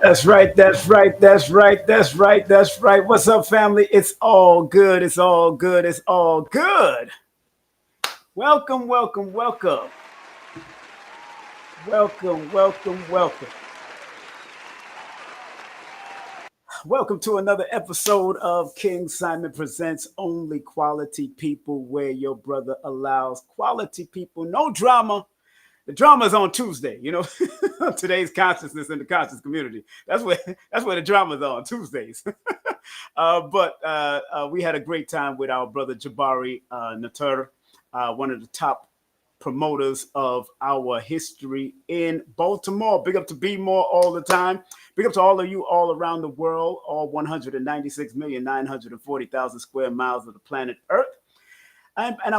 That's right. That's right. That's right. That's right. That's right. What's up, family? It's all good. It's all good. It's all good. Welcome, welcome, welcome. Welcome, welcome, welcome. Welcome to another episode of King Simon Presents Only Quality People, where your brother allows quality people, no drama. The drama is on Tuesday, today's consciousness in the conscious community. That's where the drama is on Tuesdays. But we had a great time with our brother Jabari Natur, one of the top promoters of our history in Baltimore. Big up to Be More all the time. Big up to all of you all around the world, all 196,940,000 square miles of the planet Earth. And I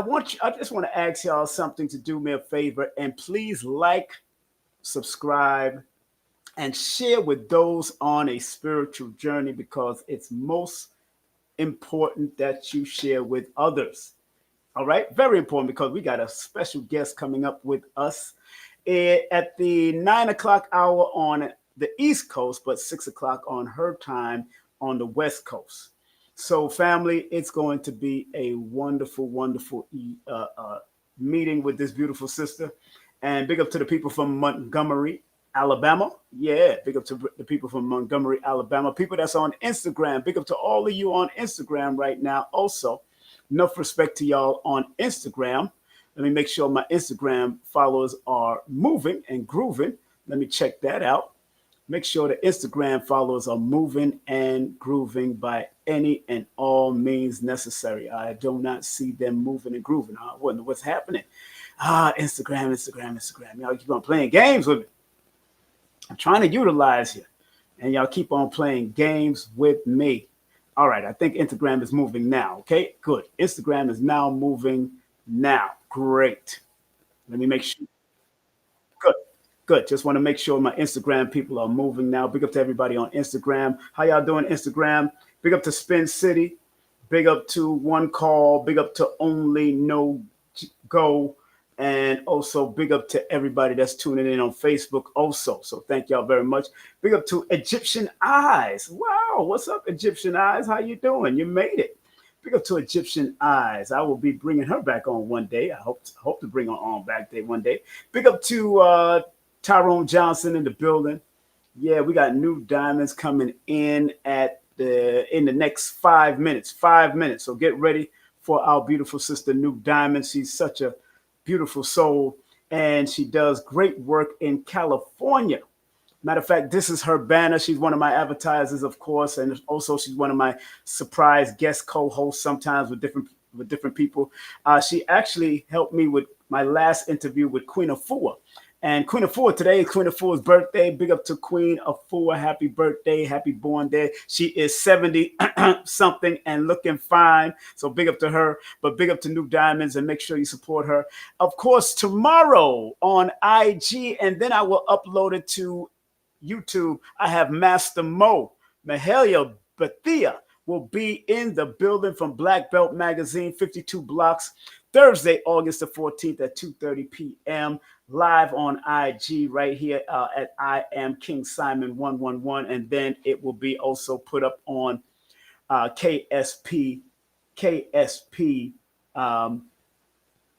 just want to ask y'all something, to do me a favor, and please like, subscribe, and share with those on a spiritual journey, because it's most important that you share with others. All right, very important, because we got a special guest coming up with us at the 9 o'clock hour on the East Coast, but 6 o'clock on her time on the West Coast. So, family, it's going to be a wonderful, wonderful meeting with this beautiful sister. And big up to the people from Montgomery, Alabama. Yeah, big up to the people from Montgomery, Alabama. People that's on Instagram. Big up to all of you on Instagram right now. Also, enough respect to y'all on Instagram. Let me make sure my Instagram followers are moving and grooving. Let me check that out. Make sure the Instagram followers are moving and grooving by any and all means necessary. I do not see them moving and grooving. I wonder what's happening. Instagram. Y'all keep on playing games with me. I'm trying to utilize you, and y'all keep on playing games with me. All right, I think Instagram is moving now. Okay, good. Instagram is now moving now. Great. Let me make sure. Good. Just want to make sure my Instagram people are moving now. Big up to everybody on Instagram. How y'all doing, Instagram? Big up to Spin City. Big up to One Call. Big up to Only No Go. And also big up to everybody that's tuning in on Facebook also. So thank y'all very much. Big up to Egyptian Eyes. Wow, what's up, Egyptian Eyes? How you doing? You made it. Big up to Egyptian Eyes. I will be bringing her back on one day. I hope to bring her on back day one day. Big up to Tyrone Johnson in the building. Yeah, we got new diamonds coming in in the next 5 minutes. 5 minutes. So get ready for our beautiful sister, New Diamond. She's such a beautiful soul, and she does great work in California. Matter of fact, this is her banner. She's one of my advertisers, of course, and also she's one of my surprise guest co-hosts sometimes with different people. She actually helped me with my last interview with Queen Afua. And Queen Afua, today is Queen Afua's birthday. Big up to Queen Afua. Happy birthday. Happy born day. She is 70 something and looking fine. So big up to her. But big up to New Diamonds, and make sure you support her. Of course, tomorrow on IG, and then I will upload it to YouTube. I have Master Mo, Mahalia Bathia, will be in the building from Black Belt Magazine, 52 Blocks, Thursday, August the 14th at 2:30 p.m. live on IG right here at I Am King Simon 111, and then it will be also put up on KSP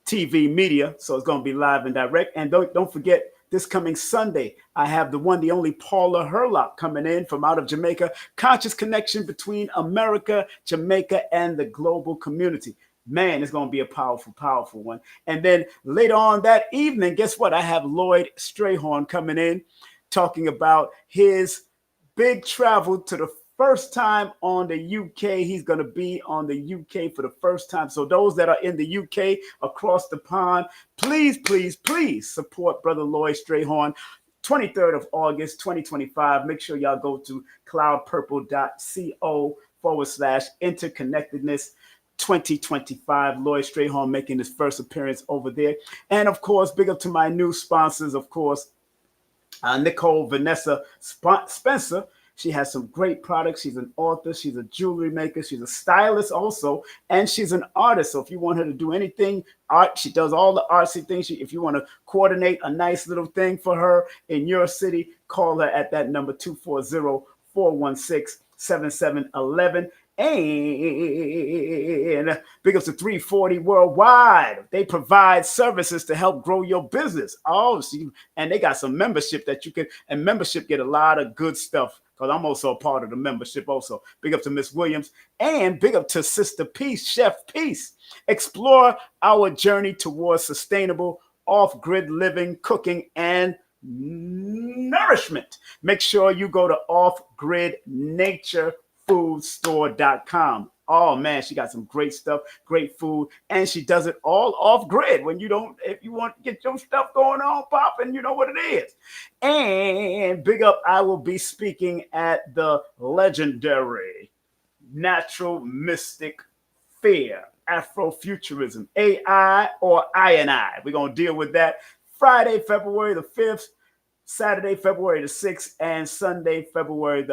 TV media. So it's going to be live and direct. And don't forget, this coming Sunday, I have the one, the only Paula Herlock coming in from out of Jamaica. Conscious connection between America, Jamaica, and the global community. Man, it's going to be a powerful, powerful one. And then later on that evening, guess what? I have Lloyd Strayhorn coming in talking about his big travel to the first time on the UK. He's going to be on the UK for the first time. So those that are in the UK across the pond, please, please, please support Brother Lloyd Strayhorn. 23rd of August, 2025. Make sure y'all go to cloudpurple.co/interconnectedness 2025. Lloyd Strayhorn making his first appearance over there. And of course, big up to my new sponsors, of course, Nicole Vanessa Spencer. She has some great products. She's an author. She's a jewelry maker. She's a stylist also. And she's an artist. So if you want her to do anything art, she does all the artsy things. If you want to coordinate a nice little thing for her in your city, call her at that number 240-416-7711. And big up to 340 Worldwide. They provide services to help grow your business. Oh, see, and they got some membership that you can, and membership get a lot of good stuff, because I'm also a part of the membership also. Big up to Miss Williams, and big up to Sister Peace, Chef Peace. Explore our journey towards sustainable off-grid living, cooking, and nourishment. Make sure you go to offgridnaturefoodsstore.com. Oh man, she got some great stuff, great food, and she does it all off grid. When you don't, if you want to get your stuff going on popping, you know what it is. And big up, I will be speaking at the legendary Natural Mystic Fair, Afrofuturism, AI or I. We're gonna deal with that Friday, February the 5th. Saturday, February the 6th, and Sunday, February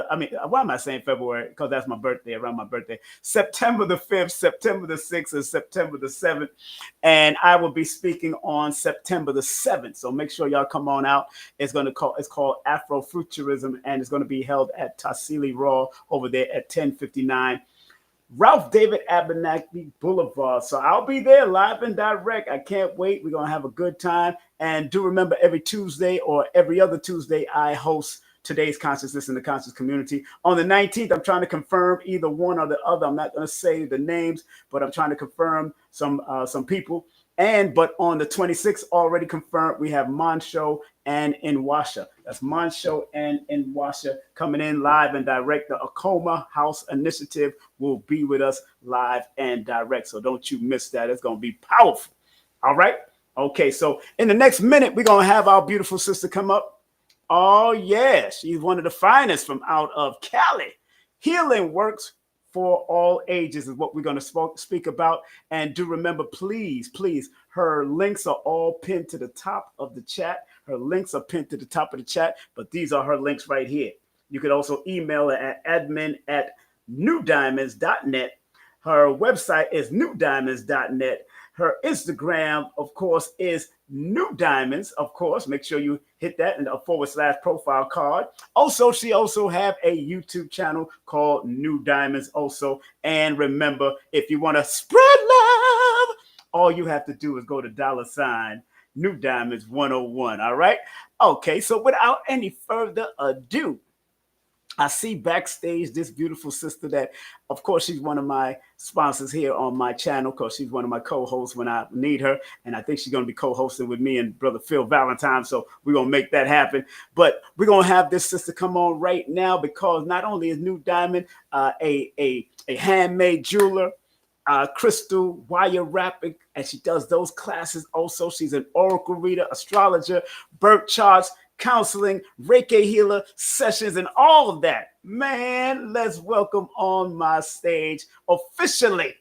why am I saying February? Because that's my birthday, around my birthday. September the 5th, September the 6th, and September the 7th. And I will be speaking on September the 7th. So make sure y'all come on out. It's called Afrofuturism, and it's going to be held at Tassili Raw over there at 1059 Ralph David Abernathy Boulevard. So I'll be there live and direct. I can't wait. We're going to have a good time. And do remember, every Tuesday or every other Tuesday, I host Today's Consciousness in the Conscious Community. On the 19th, I'm trying to confirm either one or the other. I'm not going to say the names, but I'm trying to confirm some people. But on the 26th, already confirmed, we have Monsho and Inwasha. That's Monsho and Inwasha coming in live and direct. The Acoma House Initiative will be with us live and direct. So don't you miss that. It's going to be powerful. All right. Okay. So in the next minute, we're going to have our beautiful sister come up. Oh, yeah. She's one of the finest from out of Cali. Healing works for all ages is what we're going to speak about. And do remember, please, please, her links are all pinned to the top of the chat. Her links are pinned to the top of the chat, but these are her links right here. You can also email her at admin@newdiamonds.net. Her website is newdiamonds.net. Her Instagram, of course, is New Diamonds. Of course, make sure you hit that in a / profile card. Also, she also have a YouTube channel called New Diamonds also. And remember, if you want to spread love, all you have to do is go to $ New Diamonds 101. All right. Okay. So without any further ado, I see backstage this beautiful sister that, of course, she's one of my sponsors here on my channel because she's one of my co-hosts when I need her. And I think she's going to be co-hosting with me and brother Phil Valentine. So we're going to make that happen. But we're going to have this sister come on right now because not only is New Diamond a handmade jeweler, crystal wire wrapping, and she does those classes also. She's an oracle reader, astrologer, birth charts, counseling, Reiki healer, sessions, and all of that. Man, let's welcome on my stage officially,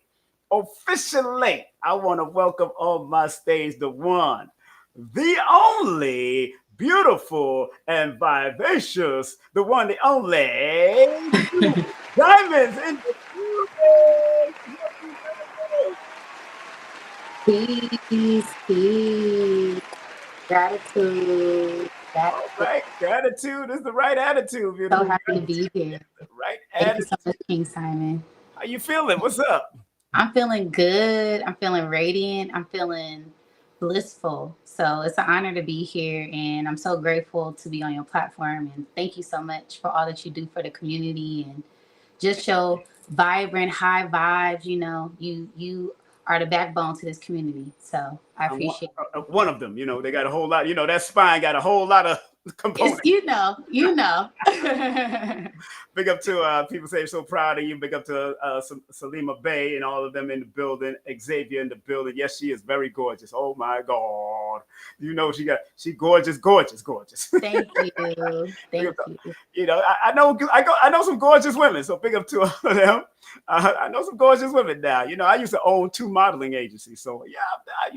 I want to welcome on my stage the one, the only, beautiful and vivacious, the one, the only, Diamonds in the Peace. Gratitude. All right, gratitude is the right attitude. So happy to be here. Right Thank you so much, King Simon. How you feeling? What's up? I'm feeling good. I'm feeling radiant. I'm feeling blissful. So it's an honor to be here, and I'm so grateful to be on your platform. And thank you so much for all that you do for the community and just show vibrant, high vibes. You know, you are the backbone to this community. So I appreciate one of them. You know, they got a whole lot. You know, that spine got a whole lot of components. You know. Big up to people say so proud of you. Big up to Salima Bay and all of them in the building. Xavier in the building. Yes, she is very gorgeous. Oh my God. You know, she gorgeous. Thank you. You know, I know some gorgeous women. So big up to all of them. I know some gorgeous women now. You know, I used to own 2 modeling agencies. So yeah, I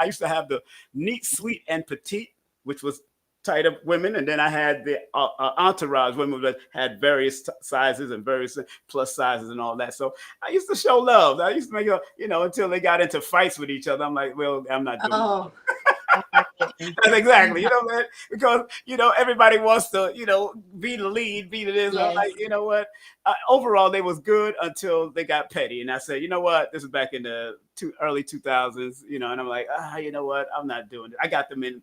used to have the Neat, Sweet, and Petite, which was tight up women, and then I had the entourage women that had various sizes and various plus sizes and all that. So I used to show love. I used to make until they got into fights with each other. I'm like, well, I'm not doing it. That's exactly, man, because everybody wants to be the lead, be the this. Yes. I'm like, you know what? Overall, they was good until they got petty, and I said, you know what? This is back in the early 2000s, and I'm like, you know what? I'm not doing it. I got them in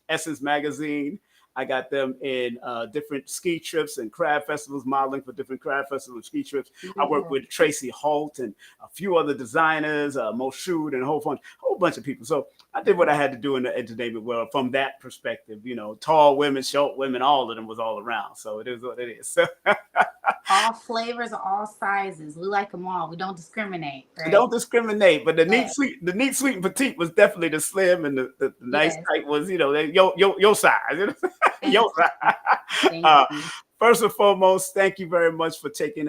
Essence magazine. I got them in different ski trips and crab festivals, modeling for different crab festivals and ski trips. I worked with Tracy Holt and a few other designers, Moshood, and a whole bunch of people. So I did what I had to do in the entertainment world from that perspective. Tall women, short women, all of them was all around. So it is what it is. All flavors, all sizes. We like them all. We don't discriminate. Right? We don't discriminate, but the neat, sweet, and petite was definitely the slim, and the nice tight was, your size. Your size. First and foremost, thank you very much for taking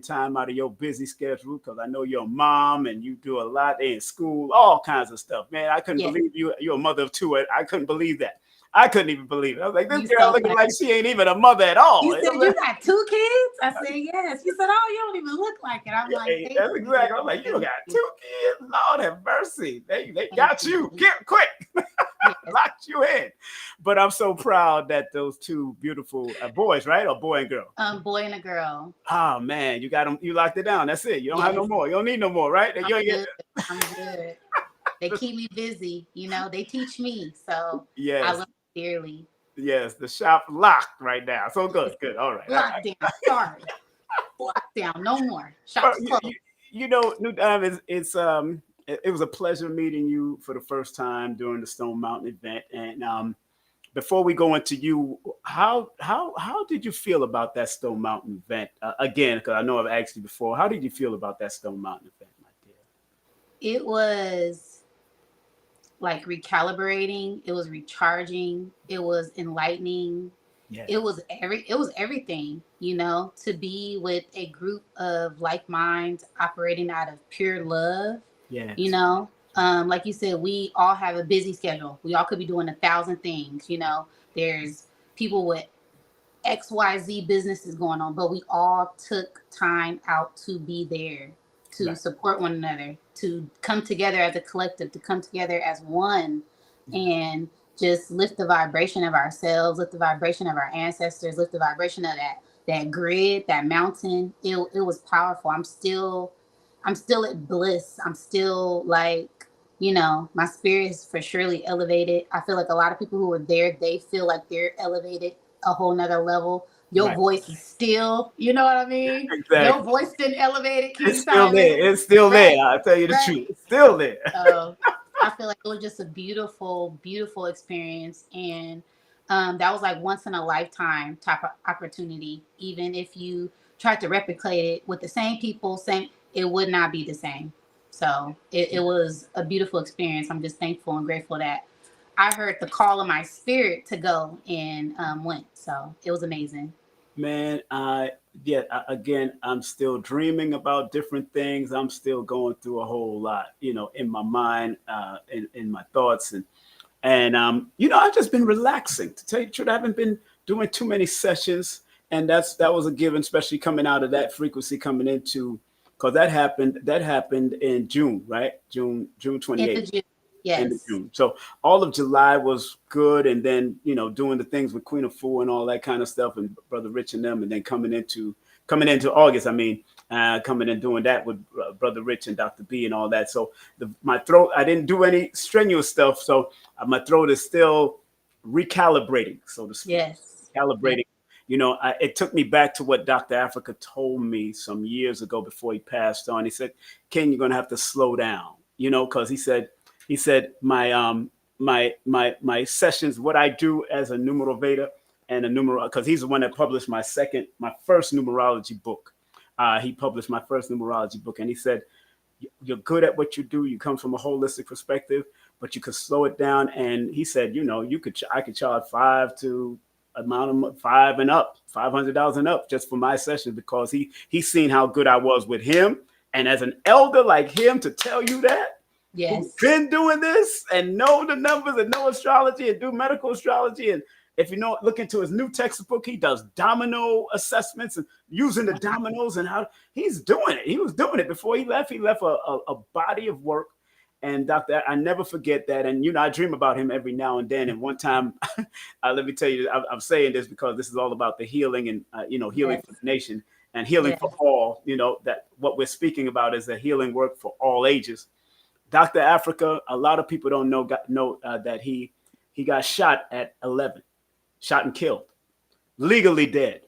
time out of your busy schedule, because I know you're a mom and you do a lot in school, all kinds of stuff. Man, I couldn't believe you're a mother of 2. I couldn't believe that. I couldn't even believe it. I was like, this girl looking like she ain't even a mother at all. You said you got 2 kids? I said, yes. You said, oh, you don't even look like it. I'm like, that's exactly. I'm like, you got 2 kids? Lord have mercy. They got you. Get quick. Locked you in. But I'm so proud that those 2 beautiful boys, right? Or boy and girl? Boy and a girl. Oh, man. You got them. You locked it down. That's it. You don't have no more. You don't need no more, right? I'm good. They keep me busy. They teach me. So yes. I love them dearly. Yes, the shop locked right now. So good. All right. Locked down. Sorry. Locked down. No more. Shop's closed. New Diamond, it was a pleasure meeting you for the first time during the Stone Mountain event. And before we go into you, how did you feel about that Stone Mountain event? Again, because I know I've asked you before, how did you feel about that Stone Mountain event, my dear? It was like recalibrating. It was recharging. It was enlightening. Yes. It was everything, to be with a group of like minds operating out of pure love. Yes. Like you said, we all have a busy schedule. We all could be doing 1,000 things. There's people with XYZ business is going on, but we all took time out to be there, to Right. support one another, to come together as a collective, to come together as one, and just lift the vibration of ourselves, lift the vibration of our ancestors, lift the vibration of that grid, that mountain. It was powerful. I'm still at bliss. I'm still like, my spirit is for surely elevated. I feel like a lot of people who are there, they feel like they're elevated a whole nother level. Your Right. voice is still, you know what I mean? Your Exactly. voice been elevated, King It's still Simon. there. It's still there. Right, I'll tell you the right. truth. It's still there. So I feel like it was just a beautiful, beautiful experience. And that was like once in a lifetime type of opportunity. Even if you tried to replicate it with the same people, it would not be the same. So it was a beautiful experience. I'm just thankful and grateful that I heard the call of my spirit to go and went. So it was amazing. Man, again, I'm still dreaming about different things. I'm still going through a whole lot, in my mind, in my thoughts, and I've just been relaxing. To tell you the truth, I haven't been doing too many sessions, and that was a given, especially coming out of that frequency, coming into, because that happened in June, right? June In the 28th. June, End of yes, June. So all of July was good, and then doing the things with Queen of Fu and all that kind of stuff, and Brother Rich and them, and then coming into August. I mean, coming and doing that with Brother Rich and Dr. B and all that. So my throat, I didn't do any strenuous stuff, so my throat is still recalibrating, so to speak, yes, yes, calibrating. It took me back to what Dr. Africa told me some years ago before he passed on. He said, "King, you're going to have to slow down," because he said my sessions, what I do as a numerovator and a numeral, because he's the one that published my first numerology book. He published my first numerology book, and he said, "You're good at what you do. You come from a holistic perspective, but you could slow it down." And he said, I could charge amount of five and up, $500 and up just for my session, because he's seen how good I was with him. And as an elder like him, to tell you that, who's yes, been doing this and know the numbers and know astrology and do medical astrology, and if look into his new textbook, he does domino assessments and using the dominoes, and how he's doing it. He was doing it before he left. He left a body of work. And Doctor, I never forget that. And I dream about him every now and then. And one time, let me tell you, I'm saying this because this is all about the healing and healing yes, for the nation and healing yes. for all. That what we're speaking about is a healing work for all ages. Dr. Africa, a lot of people don't know that he got shot at 11, shot and killed, legally dead.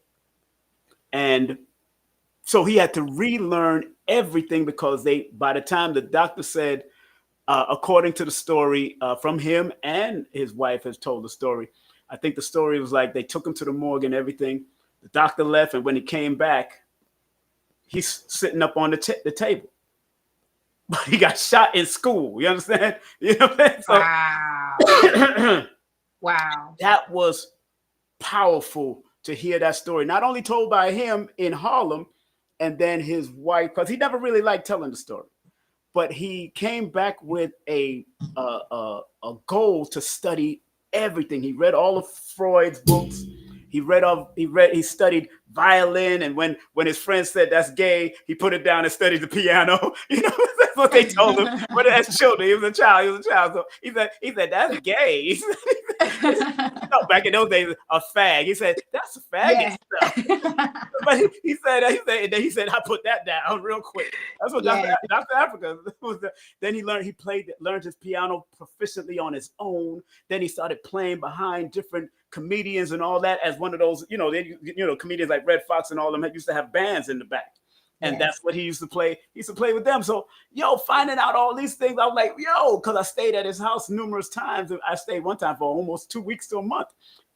And so he had to relearn everything, because by the time the doctor said, according to the story from him, and his wife has told the story, I think the story was like they took him to the morgue and everything. The doctor left, and when he came back, he's sitting up on the table. But he got shot in school. You understand? You know what I'm saying? Wow. So Wow. that was powerful to hear that story, not only told by him in Harlem and then his wife, because he never really liked telling the story, but he came back with a goal to study everything. He read all of Freud's books. He studied violin, and when his friends said that's gay, he put it down and studied the piano. That's what they told him. But as children, he was a child. So he said that's gay. Back in those days, a fag. He said that's a faggot Yeah. stuff. But and then he said, I put that down real quick. That's what Yeah. Dr. Africa was. Then he learned his piano proficiently on his own. Then he started playing behind different comedians and all that, as one of those, comedians like Red Fox and all them used to have bands in the back. And Yes. that's what he used to play. He used to play with them. So, finding out all these things, I was like, because I stayed at his house numerous times. I stayed one time for almost 2 weeks to a month.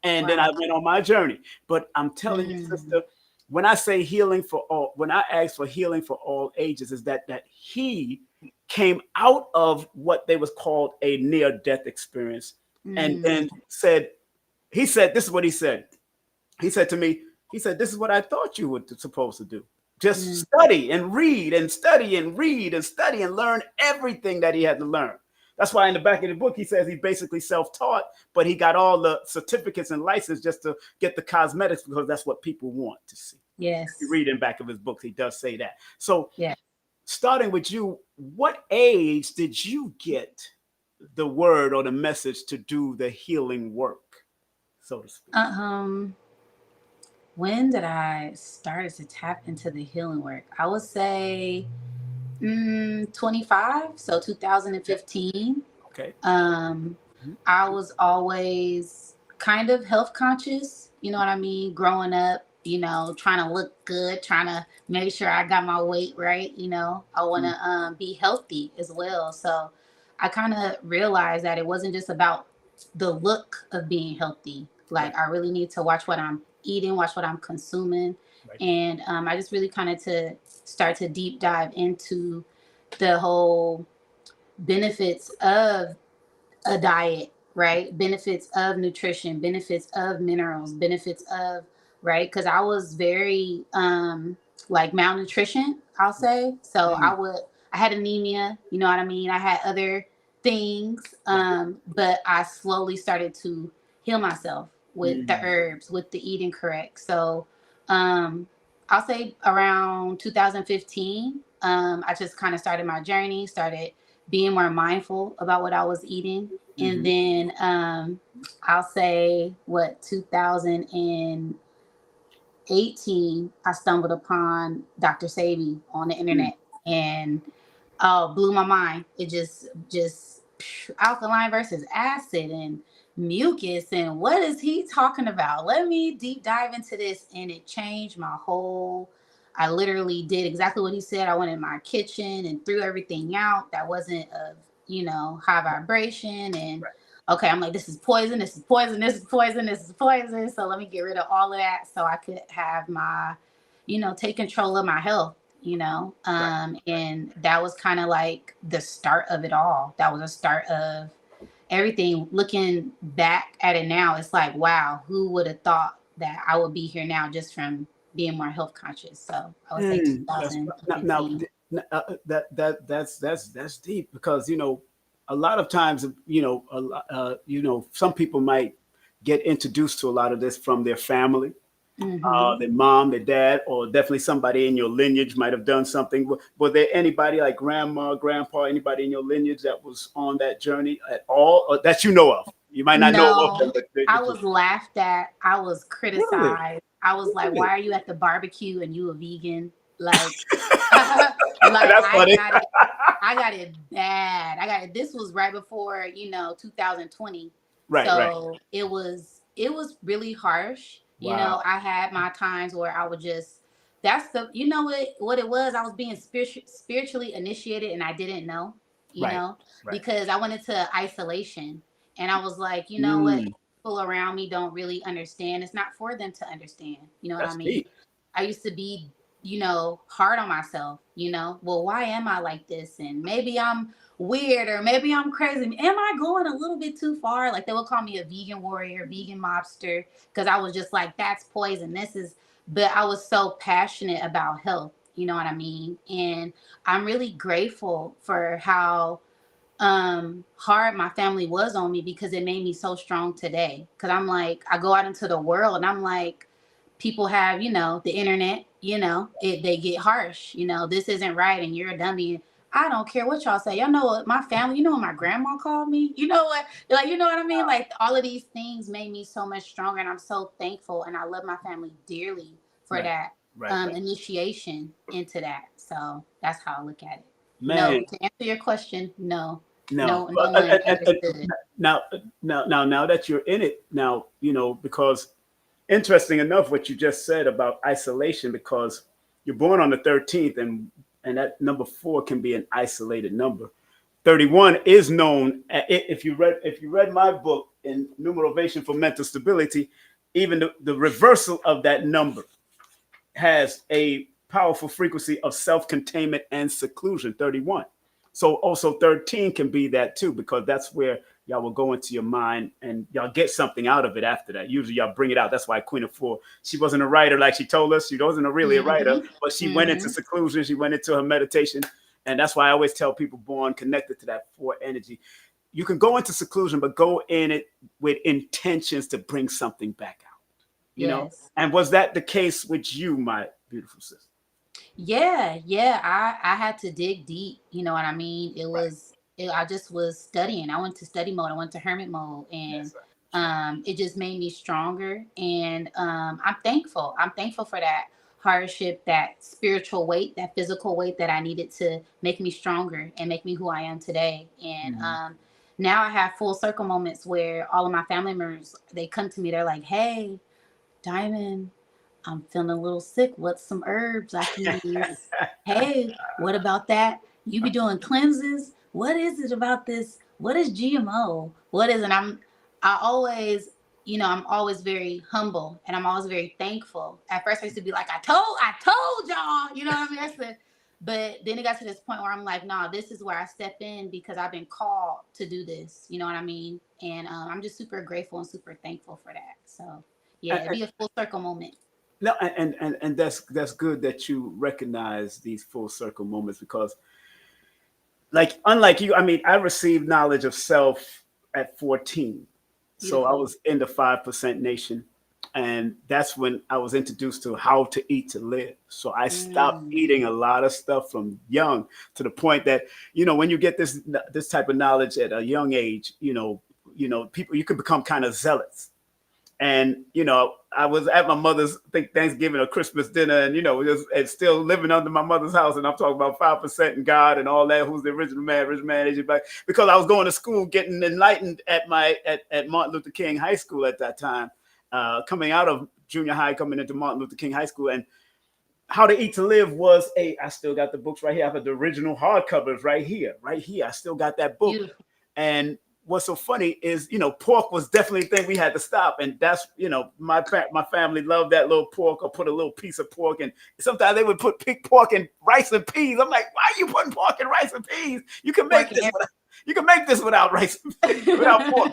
And then I went on my journey. But I'm telling you, sister, when I say healing for all, when I ask for healing for all ages, is that he came out of what they was called a near-death experience, and then he said, this is what he said. He said to me, this is what I thought you were supposed to do. Just study and read and study and read and study and learn everything that he had to learn. That's why in the back of the book, he says he's basically self-taught, but he got all the certificates and license just to get the cosmetics because that's what people want to see. Yes. If you read in back of his books, he does say that. So yeah. starting with you, what age did you get the word or the message to do the healing work, so to speak? When did I start to tap into the healing work? I would say 25, so 2015. Okay. I was always kind of health conscious, you know what I mean? Growing up, trying to look good, trying to make sure I got my weight right, I want to be healthy as well. So I kind of realized that it wasn't just about the look of being healthy. Like, I really need to watch what I'm eating, watch what I'm consuming. Right. And I just really kind of to start to deep dive into the whole benefits of a diet, right? Benefits of nutrition, benefits of minerals, benefits of, right? Because I was very like malnutrition, I'll say. So I had anemia, you know what I mean? I had other things, but I slowly started to heal myself with the herbs, with the eating correct. So I'll say around 2015, I just kind of started my journey, started being more mindful about what I was eating. And then I'll say 2018, I stumbled upon Dr. Sebi on the internet and blew my mind. It just alkaline versus acid and mucus, and what is he talking about? Let me deep dive into this, and it changed my whole. I literally did exactly what he said. I went in my kitchen and threw everything out that wasn't of high vibration. And okay, I'm like, this is poison, this is poison, this is poison, this is poison. So let me get rid of all of that so I could have my, take control of my health. And that was kind of like the start of it all. That was a start of everything. Looking back at it now, it's like, wow, who would have thought that I would be here now just from being more health conscious? So I would say 2015. That's deep because a lot of times some people might get introduced to a lot of this from their family. Their mom, their dad, or definitely somebody in your lineage might have done something. Was there anybody like grandma, grandpa, anybody in your lineage that was on that journey at all, or that you know of? You might not know of them. But I was laughed at. I was criticized. Really? I was like, why are you at the barbecue and you a vegan? Like, That's funny. I got it bad. This was right before, 2020. Right. So it was really harsh. Wow. I had my times where I would just, what it was. I was being spiritually initiated and I didn't know, because I went into isolation and I was like, what, people around me don't really understand. It's not for them to understand. You know what I mean? Deep. I used to be, hard on myself, well, why am I like this? And maybe I'm weird or maybe I'm crazy. Am I going a little bit too far? Like, they would call me a vegan warrior, vegan mobster, because I was just like, that's poison. But I was so passionate about health, you know what I mean? And I'm really grateful for how hard my family was on me, because it made me so strong today. Because I'm like, I go out into the world and I'm like, people have, the internet, they get harsh, this isn't right and you're a dummy. I don't care what y'all say. Y'all know what my family, what my grandma called me? You know what? Like, you know what I mean? Like, all of these things made me so much stronger, and I'm so thankful, and I love my family dearly for that initiation into that. So that's how I look at it. Man. No, to answer your question, no. No one understood. Now that you're in it now, because interesting enough what you just said about isolation, because you're born on the 13th, and that number 4 can be an isolated number. 31 is known, if you read my book in Numerovation for Mental Stability, even the reversal of that number has a powerful frequency of self-containment and seclusion, 31. So also 13 can be that too, because that's where y'all will go into your mind and y'all get something out of it after that. Usually y'all bring it out. That's why Queen of 4, she wasn't a writer like she told us. She wasn't really a writer, but she went into seclusion. She went into her meditation And that's why I always tell people born connected to that 4 energy, you can go into seclusion, but go in it with intentions to bring something back out, you know? Yes. And was that the case with you, my beautiful sister? Yeah, I had to dig deep. You know what I mean? Right. I just was studying. I went to study mode. I went to hermit mode, and That's right. That's right. it just made me stronger. And I'm thankful. I'm thankful for that hardship, that spiritual weight, that physical weight that I needed to make me stronger and make me who I am today. And Mhm. now I have full circle moments where all of my family members, they come to me. They're like, "Hey, Diamond, I'm feeling a little sick. What's some herbs I can use? Hey, what about that? You be doing cleanses? What is it about this? What is GMO? What is, and I always, I'm always very humble and I'm always very thankful. At first I used to be like, I told y'all, you know what I mean? But then it got to this point where I'm like, nah, this is where I step in because I've been called to do this. You know what I mean? And I'm just super grateful and super thankful for that. So yeah, it'd be a full circle moment. No, and that's good that you recognize these full circle moments, because like unlike you, I mean, I received knowledge of self at 14. So I Beautiful. was in the 5% nation. And that's when I was introduced to how to eat to live. So I stopped Mm, eating a lot of stuff from young, to the point that, when you get this type of knowledge at a young age, people, you can become kind of zealous. And I was at my mother's, I think, Thanksgiving or Christmas dinner, and and still living under my mother's house, and I'm talking about 5% and God and all that. Who's the original man, Asian black? Because I was going to school, getting enlightened at Martin Luther King High School at that time, coming out of junior high, coming into Martin Luther King High School. And How to Eat to Live was I still got the books right here. I have the original hardcovers right here. I still got that book. beautiful. And what's so funny is, pork was definitely a thing we had to stop. And that's, my family loved that little pork, or put a little piece of pork. And sometimes they would put pig pork and rice and peas. I'm like, why are you putting pork and rice and peas? You can make Working this without rice and peas, without pork.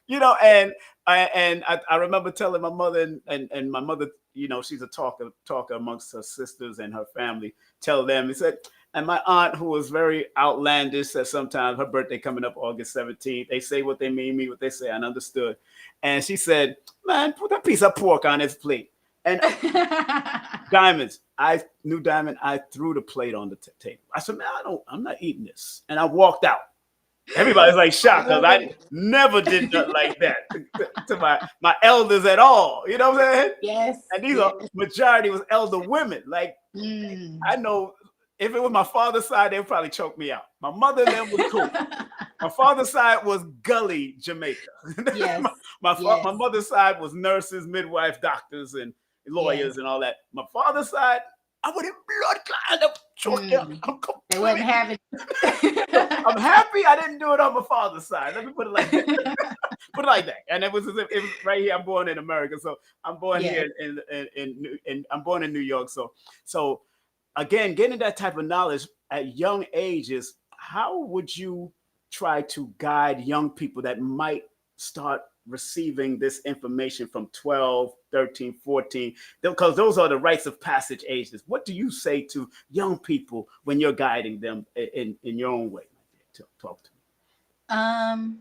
And I remember telling my mother, and my mother, she's a talker amongst her sisters and her family, tell them, he said, and my aunt, who was very outlandish, said sometimes, her birthday coming up August 17th, they say what they mean what they say, and understood. And she said, man, put that piece of pork on his plate. And Diamond, I threw the plate on the table. I said, man, I'm not eating this. And I walked out. Everybody's like I shocked, because love I it. never did nothing like that to my elders at all. You know what I'm saying? Yes, And these yes. are majority was elder women. Like, Mm. I know if it was my father's side, they would probably choke me out. My mother and them was cool. My father's side was gully Jamaica. Yes, My yes, mother's side was nurses, midwives, doctors, and yes. lawyers and all that. My father's side, I would have blood clot up, choke you. Mm. I'm They wasn't completely. having. So I'm happy I didn't do it on my father's side. Let me put it like that. Put it like that. And it was as if it was right here. I'm born in America, so I'm born Yes. here in I'm born in New York. So again, getting that type of knowledge at young ages, how would you try to guide young people that might start receiving this information from 12, 13, 14? Because those are the rites of passage ages. What do you say to young people when you're guiding them in your own way? Talk to me. Um,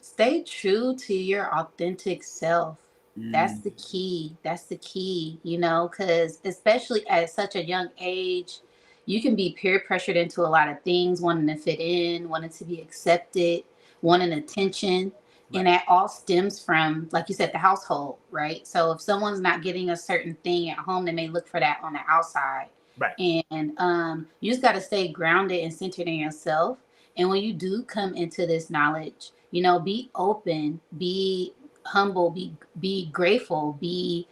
Stay true to your authentic self. That's Mm, the key. That's the key, because especially at such a young age, you can be peer pressured into a lot of things, wanting to fit in, wanting to be accepted, wanting attention. And right, that all stems from, like you said, the household, right? So if someone's not getting a certain thing at home, they may look for that on the outside. right, And you just got to stay grounded and centered in yourself. And when you do come into this knowledge, be open, be humble, be grateful, be,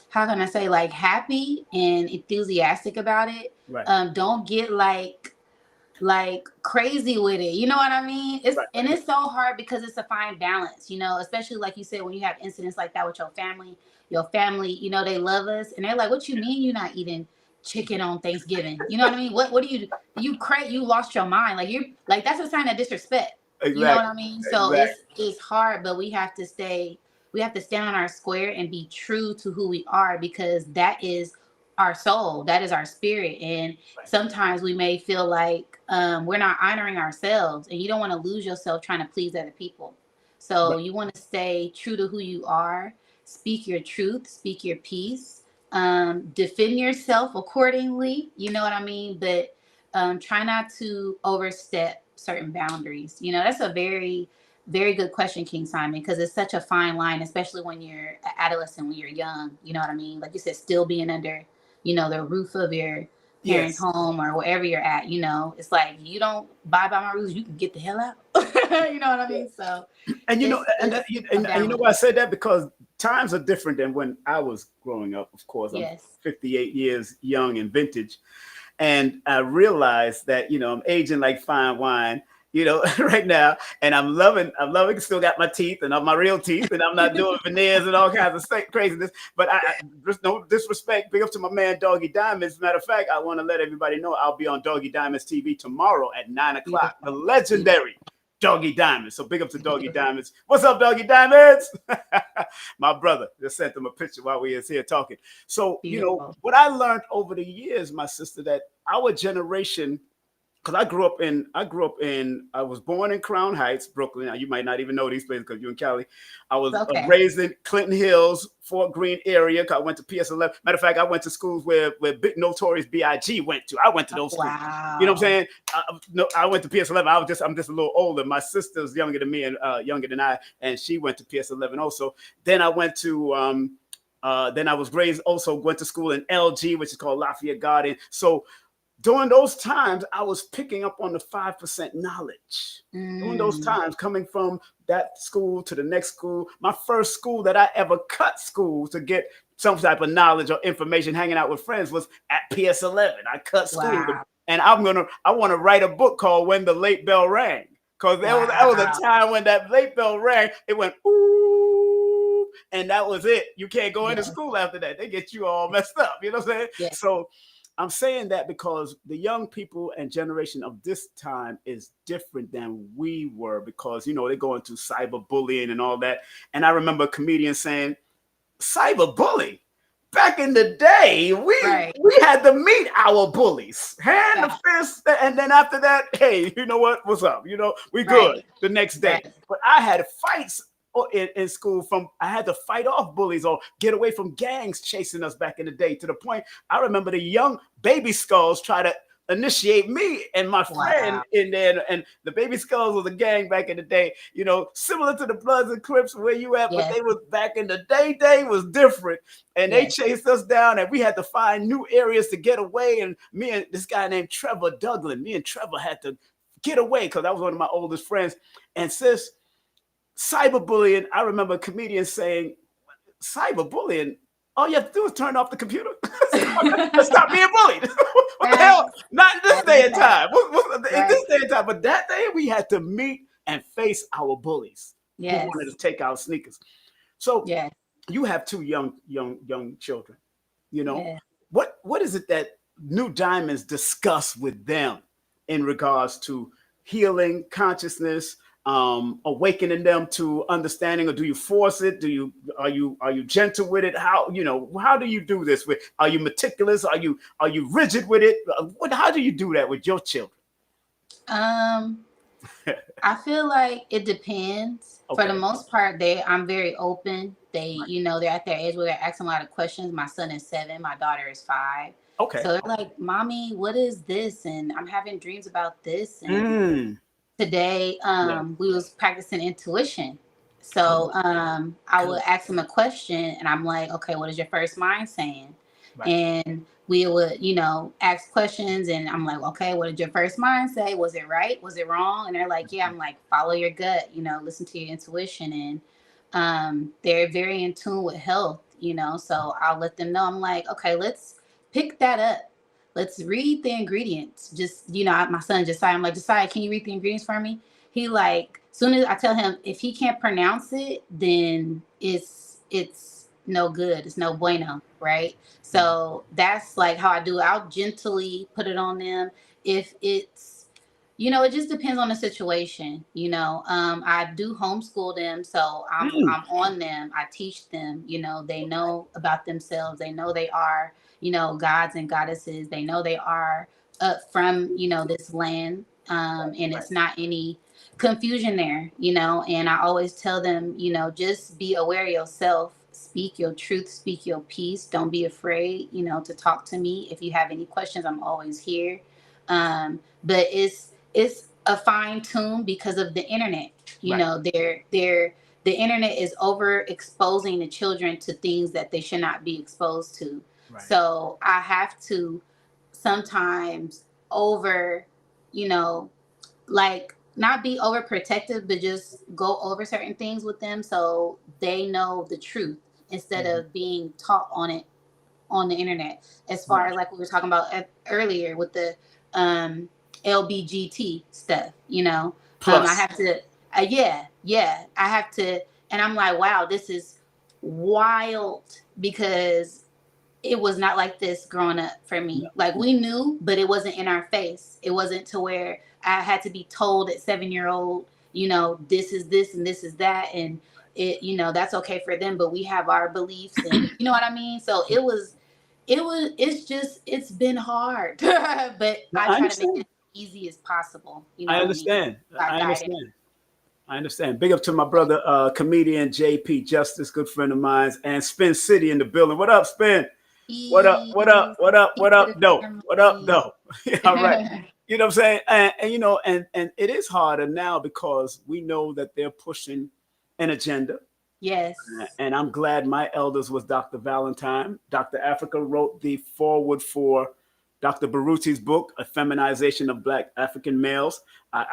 how can I say, like, happy and enthusiastic about it. right, Don't get like crazy with it. You know what I mean? right, It's so hard because it's a fine balance, especially like you said, when you have incidents like that with your family, they love us and they're like, what you mean you're not eating chicken on Thanksgiving? You know what I mean? What do you lost your mind? Like, you're like, that's a sign of disrespect. You know what exactly, I mean? So exactly. it's hard, but we have to stand on our square and be true to who we are, because that is our soul, that is our spirit. And sometimes we may feel like we're not honoring ourselves, and you don't want to lose yourself trying to please other people. So Right. you want to stay true to who you are, speak your truth, speak your piece, defend yourself accordingly, you know what I mean? But try not to overstep certain boundaries. You know, that's a very good question, King Simon, because it's such a fine line, especially when you're an adolescent, when you're young. You know what I mean? Like you said, still being under, the roof of your parents' Yes. home or wherever you're at. It's like, you don't abide by my rules, you can get the hell out. You know what I mean? So And it's a and you know why I balance. said that, because times are different than when I was growing up. Of course, I'm Yes. 58 years young and vintage, and I realized that I'm aging like fine wine. Right now, and I'm loving. Still got my teeth and all my real teeth, and I'm not doing veneers and all kinds of craziness. But there's no disrespect. Big up to my man Doggy Diamonds. Matter of fact, I want to let everybody know I'll be on Doggy Diamonds TV tomorrow at 9 o'clock. The Beautiful. Beautiful. legendary Doggy Diamonds. So big up to Doggy Beautiful. Diamonds. What's up, Doggy Diamonds? My brother just sent him a picture while we was here talking. So, Beautiful. what I learned over the years, my sister, that our generation, because I was born in Crown Heights, Brooklyn. Now, you might not even know these places because you're in Cali. I was Okay. raised in Clinton Hills, Fort Greene area. 'Cause I went to PS11. Matter of fact, I went to schools where Big Notorious B.I.G. went to. I went to those schools. You know what I'm Wow. saying? No, I went to PS11. I'm just a little older. My sister's younger than me and younger than I, and she went to PS11 also. Then I went to then I was raised also went to school in LG, which is called Lafayette Garden. So during those times, I was picking up on the 5% knowledge. During those Mm. times, coming from that school to the next school, my first school that I ever cut school to get some type of knowledge or information, hanging out with friends, was at PS11. I cut school, Wow. and I want to write a book called "When the Late Bell Rang," because that was a Wow. time when that late bell rang. It went ooh, and that was it. You can't go into Yes. school after that. They get you all messed up. You know what I'm saying? Yes. So I'm saying that because the young people and generation of this time is different than we were, because they're going through cyberbullying and all that. And I remember a comedian saying, cyberbully. Back in the day, we Right. we had to meet our bullies, hand to Right. fist, and then after that, hey, you know what? What's up? We good Right. the next day. Right. But I had fights in school. I had to fight off bullies or get away from gangs chasing us back in the day. To the point, I remember the young baby skulls try to initiate me and my friend Wow. in there. And the baby skulls was a gang back in the day, similar to the Bloods and Crips where you at, but Yes. they was back in the day was different. And they Yes. chased us down, and we had to find new areas to get away. And me and this guy named Trevor Douglas, me and Trevor had to get away because I was one of my oldest friends. And sis, cyberbullying, I remember a comedian saying, cyberbullying, all you have to do is turn off the computer. Stop being bullied. What the hell? Facts. Not in this That is day a and fact. time. In Right. this day and time, but that day we had to meet and face our bullies who wanted to Yes. take our sneakers. So Yes. you have two young children. You know Yes. what is it that New Diamonds discuss with them in regards to healing consciousness, awakening them to understanding, or do you force it? Are you gentle with it? How do you do this? Are you meticulous? Are you rigid with it? How do you do that with your children? Um, I feel like it depends. For the Okay. most part, I'm very open. They're at their age where they're asking a lot of questions. My son is 7, my daughter is 5. Okay. So they're like, "Mommy, what is this?" And I'm having dreams about this. And Mm. today, Yeah. we was practicing intuition. So Oh, I good. would ask them a question, and I'm like, "Okay, what is your first mind saying?" Right. And we would, ask questions, and I'm like, "Okay, what did your first mind say? Was it right? Was it wrong?" And they're like, "Yeah." I'm like, "Follow your gut, listen to your intuition." And they're very in tune with health, So I'll let them know. I'm like, "Okay, let's pick that up. Let's read the ingredients." Just, my son Josiah, I'm like, "Josiah, can you read the ingredients for me?" He like, soon as I tell him, if he can't pronounce it, then it's no good. It's no bueno, right? Mm. So that's like how I do it. I'll gently put it on them. If it's, it just depends on the situation. I do homeschool them, so I'm Mm. I'm on them. I teach them. They know about themselves. They know they are. gods and goddesses. They know they are up from, this land. And Right. it's not any confusion there, and I always tell them, just be aware of yourself, speak your truth, speak your peace. Don't be afraid, to talk to me. If you have any questions, I'm always here. But it's a fine tune because of the internet. Right. The internet is over exposing the children to things that they should not be exposed to. Right. So I have to sometimes over, you know, like not be overprotective, but just go over certain things with them so they know the truth instead Mhm. of being taught on it on the internet. As far Right. as like we were talking about earlier with the um, LBGT stuff, I Plus. have to, I have to, and I'm like, wow, this is wild because it was not like this growing up for No, me. Like we knew, but it wasn't in our face. It wasn't to where I had to be told at 7-year old, this is this and this is that. And it, that's okay for them, but we have our beliefs and you know what I mean? So it's been hard, but no, I I try to make it understand. as easy as possible. You know I what I mean? understand. By I guiding. understand. I understand. Big up to my brother, comedian JP Justice, good friend of mine, and Spin City in the building. What up, Spin? What up? What up? Peace. What up? Peace What to up, the though? What up, family. though? All right. You know what I'm saying? And it is harder now because we know that they're pushing an agenda. Yes. And I'm glad my elders was Dr. Valentine. Dr. Africa wrote the foreword for Dr. Baruti's book, A Feminization of Black African Males.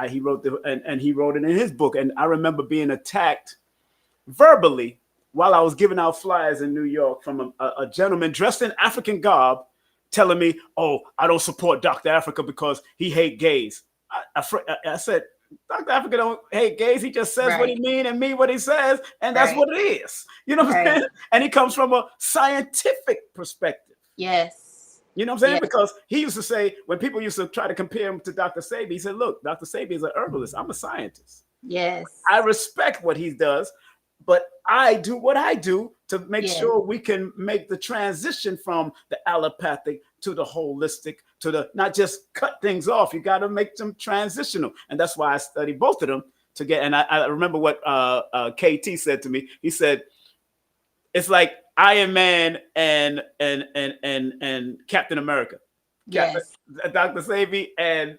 He wrote and he wrote it in his book. And I remember being attacked verbally while I was giving out flyers in New York from a gentleman dressed in African garb telling me, "Oh, I don't support Dr. Africa because he hate gays." I said, Dr. Africa don't hate gays. He just says what he Right. mean and mean what he says, and that's Right. what it is. You know what I'm Right. saying? And he comes from a scientific perspective. Yes. You know what I'm saying? Yes. Because he used to say, when people used to try to compare him to Dr. Sabi, he said, "Look, Dr. Sabi is an herbalist. I'm a scientist. I Yes. respect what he does, but I do what I do to make Yes. sure we can make the transition from the allopathic to the holistic to the not just cut things off. You got to make them transitional, and that's why I study both of them to get. And I remember what KT said to me. He said it's like Iron Man and Captain America. Captain Yes. Dr. Sabi and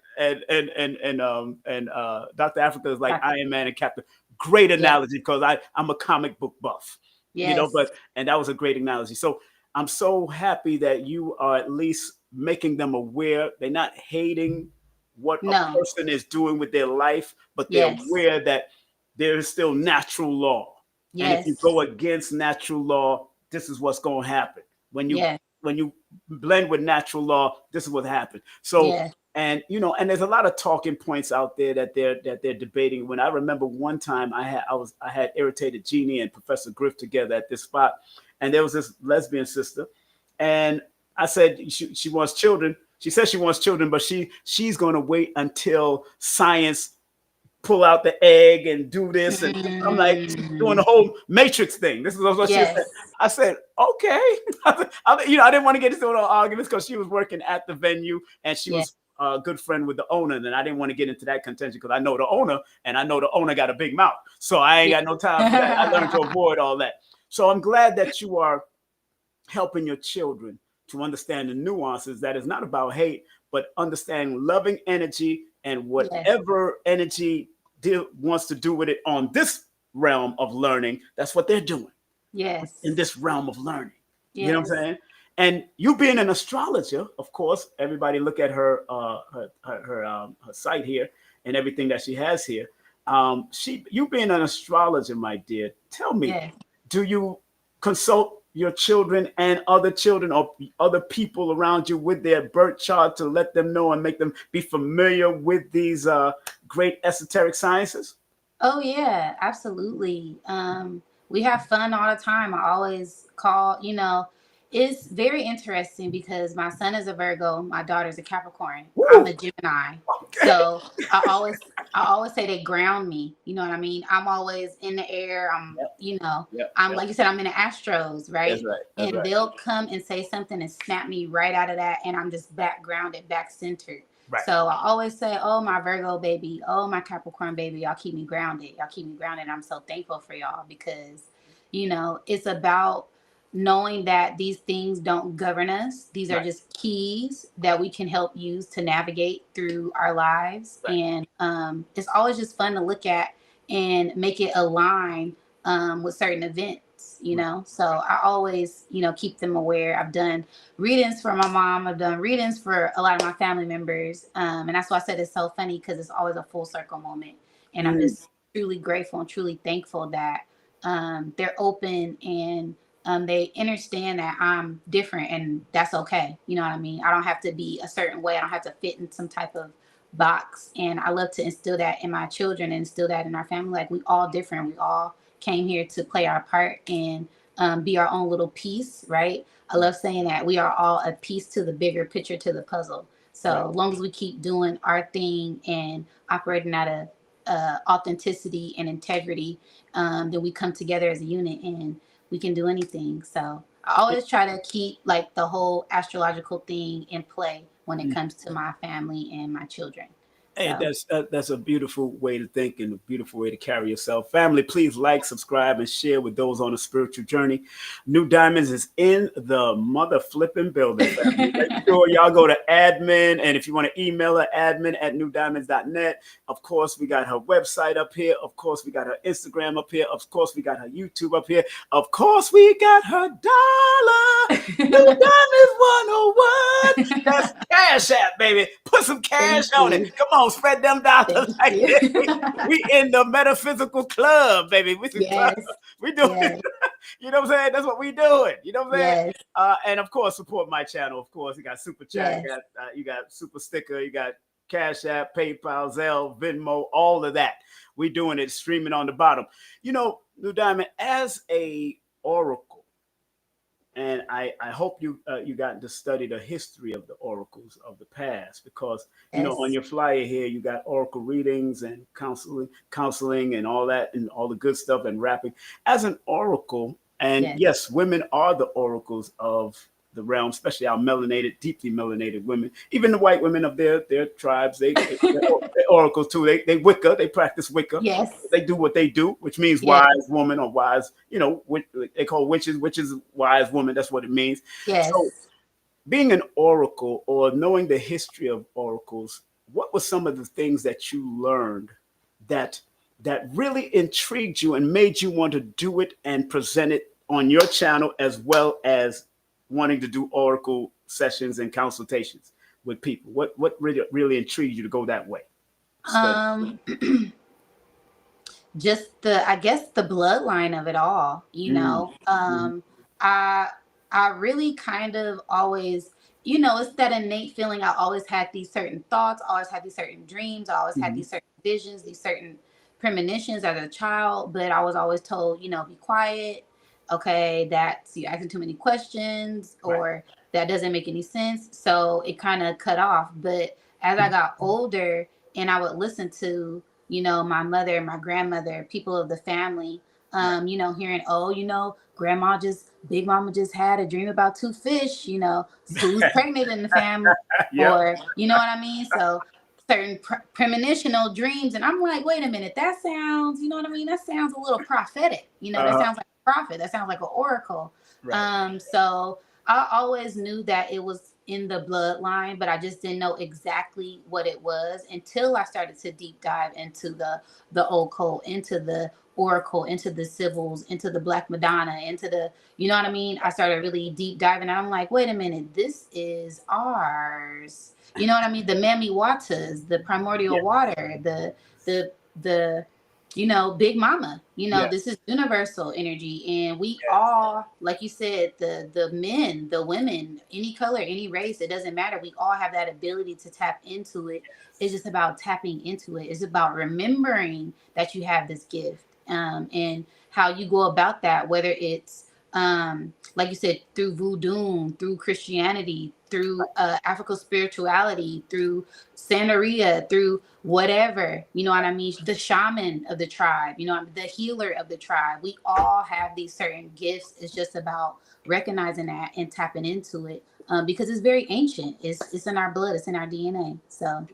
Dr. Africa is like Dr. Iron Man and Captain. Great Yes. analogy because I'm a comic book buff, Yes. but and that was a great analogy. So I'm so happy that you are at least making them aware. They're not hating what a No. person is doing with their life, but they're Yes. aware that there is still natural law. And if you Yes. go against natural law, this is what's going to happen. Yes. When you blend with natural law, this is what happened. So Yes. and there's a lot of talking points out there that they're debating. When I remember one time I had Irritated Genie and Professor Griff together at this spot, and there was this lesbian sister, and I said she wants children. She says she wants children, but she's going to wait until science pull out the egg and do this. And I'm like, she's doing the Mm. whole matrix thing. This is what she said. Yes. I said, okay. I didn't want to get into no arguments because she was working at the venue and she Yes. was a good friend with the owner. And I didn't want to get into that contention because I know the owner and I know the owner got a big mouth. So I ain't got no time for that. I learned to avoid all that. So I'm glad that you are helping your children to understand the nuances that is not about hate, but understanding loving energy and Yes. whatever energy wants to do with it on this realm of learning. That's what they're doing in Yes. this realm of learning. You know what I'm Yes. saying? And you being an astrologer, of course, everybody look at her site here and everything that she has here. You being an astrologer, my dear, tell me, Yes. do you consult your children and other children or other people around you with their birth chart to let them know and make them be familiar with these great esoteric sciences? Oh yeah, absolutely. We have fun all the time. I always call, it's very interesting because my son is a Virgo, my daughter's a Capricorn. I'm Woo! a Gemini. Okay. So I always I always say they ground me. You know what I mean? I'm always in the air. Yep, I'm yep. like you said, I'm in the Astros, That's right? right. That's And right. they'll come and say something and snap me right out of that. And I'm just back grounded, back centered. Right. So I always say, oh, my Virgo baby, oh, my Capricorn baby, y'all keep me grounded. Y'all keep me grounded. I'm so thankful for y'all because, it's about knowing that these things don't govern us. These are Right. just keys that we can help use to navigate through our lives. Right. And it's always just fun to look at and make it align with certain events, Right. So I always, keep them aware. I've done readings for my mom. I've done readings for a lot of my family members. And that's why I said it's so funny because it's always a full circle moment. And I'm Mm. just truly grateful and truly thankful that they're open and they understand that I'm different and that's okay. You know what I mean? I don't have to be a certain way. I don't have to fit in some type of box. And I love to instill that in my children and instill that in our family. Like we all different. We all came here to play our part and be our own little piece, right? I love saying that we are all a piece to the bigger picture, to the puzzle. So as long as we keep doing our thing and operating out of authenticity and integrity, then we come together as a unit and we can do anything. So I always try to keep like the whole astrological thing in play when it comes to my family and my children. Hey, So that's a beautiful way to think and a beautiful way to carry yourself. Family, please like, subscribe, and share with those on a spiritual journey. New Diamonds is in the mother flipping building. Family. Make sure y'all go to admin, and if you want to email her, admin@newdiamonds.net. Of course, we got her website up here. Of course, we got her Instagram up here. Of course, we got her YouTube up here. Of course, we got her dollar. New Diamonds 101. That's Cash App, baby. Put some cash thank on it. you. Come on, spread them dollars Thank like you. this. We in the metaphysical club, baby. Yes. We doing, Yes. you know what I'm saying? That's what we doing. You know what I'm saying? Yes. And of course, support my channel. Of course, you got super chat, Yes. you got super sticker, you got Cash App, PayPal, Zelle, Venmo, all of that. We doing it, streaming on the bottom. New Diamond, as a oracle. And I hope you got to study the history of the oracles of the past because on Yes. your flyer here you got oracle readings and counseling and all that and all the good stuff and rapping as an oracle. And Yes. yes, women are the oracles of the realm, especially our melanated, deeply melanated women. Even the white women of their tribes, they're oracles too. They Wicca, they practice Wicca. Yes. They do what they do, which means Yes. wise woman or wise, they call witches, wise woman. That's what it means. So Yes. being an oracle or knowing the history of oracles, what were some of the things that you learned that really intrigued you and made you want to do it and present it on your channel as well as wanting to do oracle sessions and consultations with people? What really intrigued you to go that way? Study. Um, just I guess the bloodline of it all, Mm, mhm. I really kind of always, it's that innate feeling. I always had these certain thoughts, always had these certain dreams, I always had Mhm. these certain visions, these certain premonitions as a child, but I was always told, be quiet. Okay, that's you asking too many questions, Right. or that doesn't make any sense. So it kind of cut off. But as I got older and I would listen to my mother and my grandmother, people of the family, Right. hearing, oh, Big Mama just had a dream about two fish, who's pregnant in the family, Yep. or, you know what I mean? So certain premonitional dreams. And I'm like, wait a minute, that sounds, you know what I mean? That sounds a little prophetic, that Uh, sounds like a prophet. That sounds like an oracle. right. So I always knew that it was in the bloodline, but I just didn't know exactly what it was until I started to deep dive into the occult, into the oracle, into the symbols, into the Black Madonna, into the, you know what I mean? I started really deep diving. And I'm like, wait a minute, this is ours. You know what I mean? The Mami Watas, the primordial Yeah. water, the Big Mama, Yeah. this is universal energy. And we Yes. all, like you said, the men, the women, any color, any race, it doesn't matter. We all have that ability to tap into it. It's just about tapping into it. It's about remembering that you have this gift, and how you go about that, whether it's like you said, through voodoo, through Christianity, through African spirituality, through Santeria, through whatever, you know what I mean? The shaman of the tribe, you know, the healer of the tribe. We all have these certain gifts. It's just about recognizing that and tapping into it, because it's very ancient. It's in our blood. It's in our DNA. So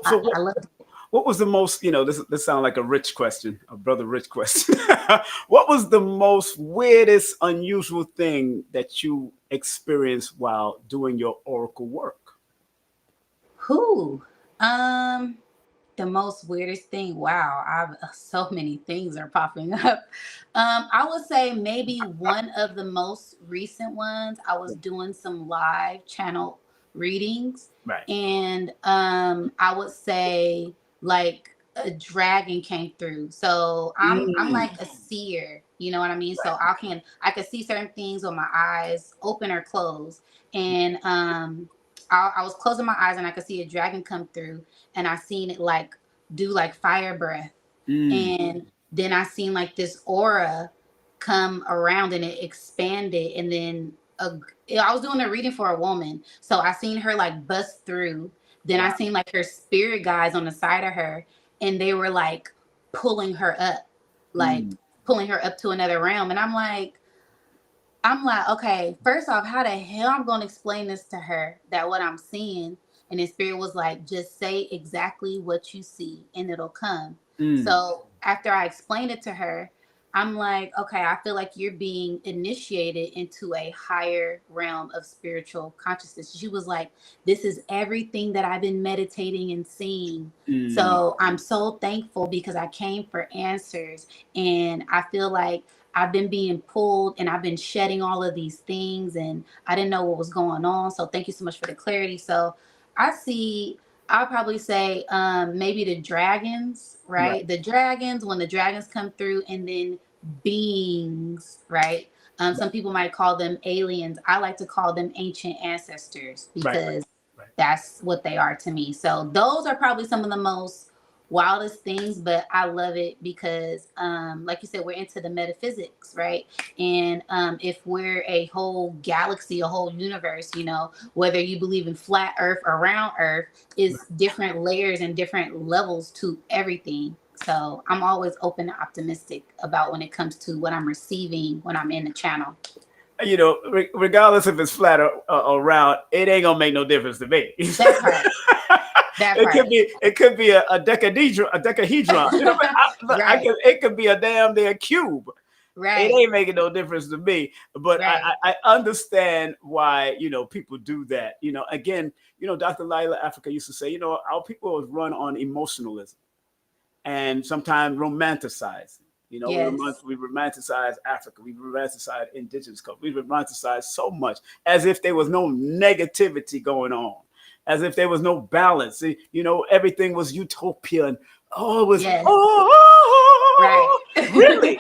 I love it. What was the most, this sounds like a Rich question, a brother Rich question. What was the most weirdest, unusual thing that you experienced while doing your oracle work? Who? The most weirdest thing. Wow, I've so many things are popping up. I would say maybe one of the most recent ones. I was doing some live channel readings, Right. and I would say like a dragon came through. So I'm Mm, like a seer, you know what I mean? right. So I can see certain things with my eyes open or closed, and I was closing my eyes and I could see a dragon come through, and I seen it like do like fire breath, Mm, and then I seen like this aura come around and it expanded, and then I was doing a reading for a woman, so I seen her like bust through. Then I wow. seen like her spirit guides on the side of her, and they were like pulling her up, like Mm, pulling her up to another realm, and I'm like, okay, first off, how the hell I'm going to explain this to her that what I'm seeing? And the spirit was like, just say exactly what you see and it'll come. mm, So after I explained it to her, I'm like, okay, I feel like you're being initiated into a higher realm of spiritual consciousness. She was like, this is everything that I've been meditating and seeing. mm, So I'm so thankful because I came for answers. And I feel like I've been being pulled and I've been shedding all of these things and I didn't know what was going on. So thank you so much for the clarity. So I see, I'll probably say maybe the dragons, right. right? The dragons, when the dragons come through, and then beings, right? Some people might call them aliens. I like to call them ancient ancestors Right. because Right. that's what they are to me. So those are probably some of the most wildest things, but I love it because like you said, we're into the metaphysics, right? And if we're a whole galaxy, a whole universe, you know, whether you believe in flat earth or round earth, is different layers and different levels to everything. So I'm always open and optimistic about when it comes to what I'm receiving when I'm in the channel. Regardless if it's flat or round, it ain't gonna make no difference to me. That part. That It could part. be a decahedron, a decahedron. Right. It could be a damn cube. It Right. ain't making no difference to me. But Right. I understand why people do that. Again, Dr. Lila Africa used to say, our people run on emotionalism and sometimes romanticize. Yes. We romanticize Africa, we romanticize indigenous culture, we romanticize so much as if there was no negativity going on, as if there was no balance. Everything was utopia and it was Yes. Right. really.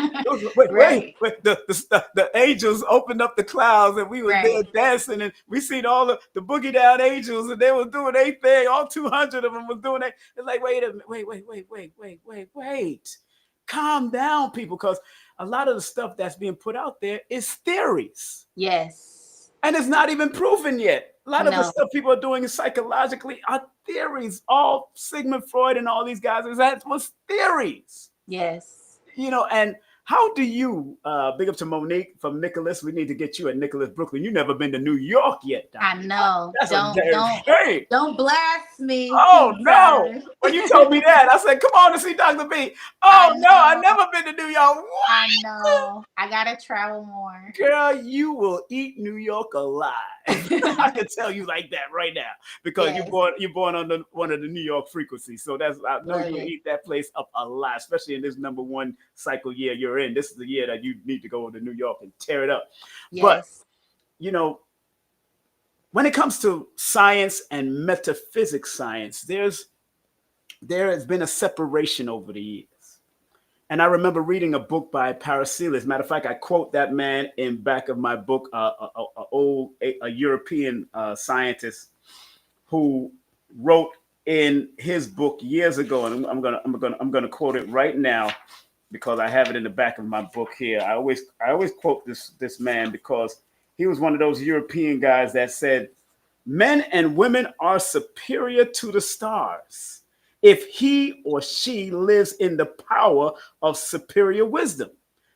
Right. Wait. The angels opened up the clouds and we was there Right. dancing and we seen all the boogie down angels and they were doing their thing. All 200 of them was doing it. It's like, wait a minute, wait. Calm down, people, because a lot of the stuff that's being put out there is theories. Yes. And it's not even proven yet. A lot of the No. stuff people are doing psychologically are theories. All Sigmund Freud and all these guys, that was theories. Yes. And how do you, big up to Monique from Nicholas, we need to get you at Nicholas, Brooklyn. You never been to New York yet, I Dr. know. That's a damn shame. Don't blast me, Oh King no. Simon. When you told me that, I said, come on to see Dr. B. Oh I no, I know. never been to New York. What? I know. I gotta travel more. Girl, you will eat New York alive. I can tell you like that right now because Yes. you're born on one of the New York frequencies. So I know Love you'll it. eat that place up alive, especially in this number one cycle year you're in. This is the year that you need to go to New York and tear it up. But Yes. you know, when it comes to science and metaphysics science, there has been a separation over the years. And I remember reading a book by Paracelsus. Matter of fact, I quote that man in back of my book, a European scientist who wrote in his book years ago, and I'm gonna quote it right now because I have it in the back of my book here. I always quote this man because he was one of those European guys that said Men and women are superior to the stars if he or she lives in the power of superior wisdom.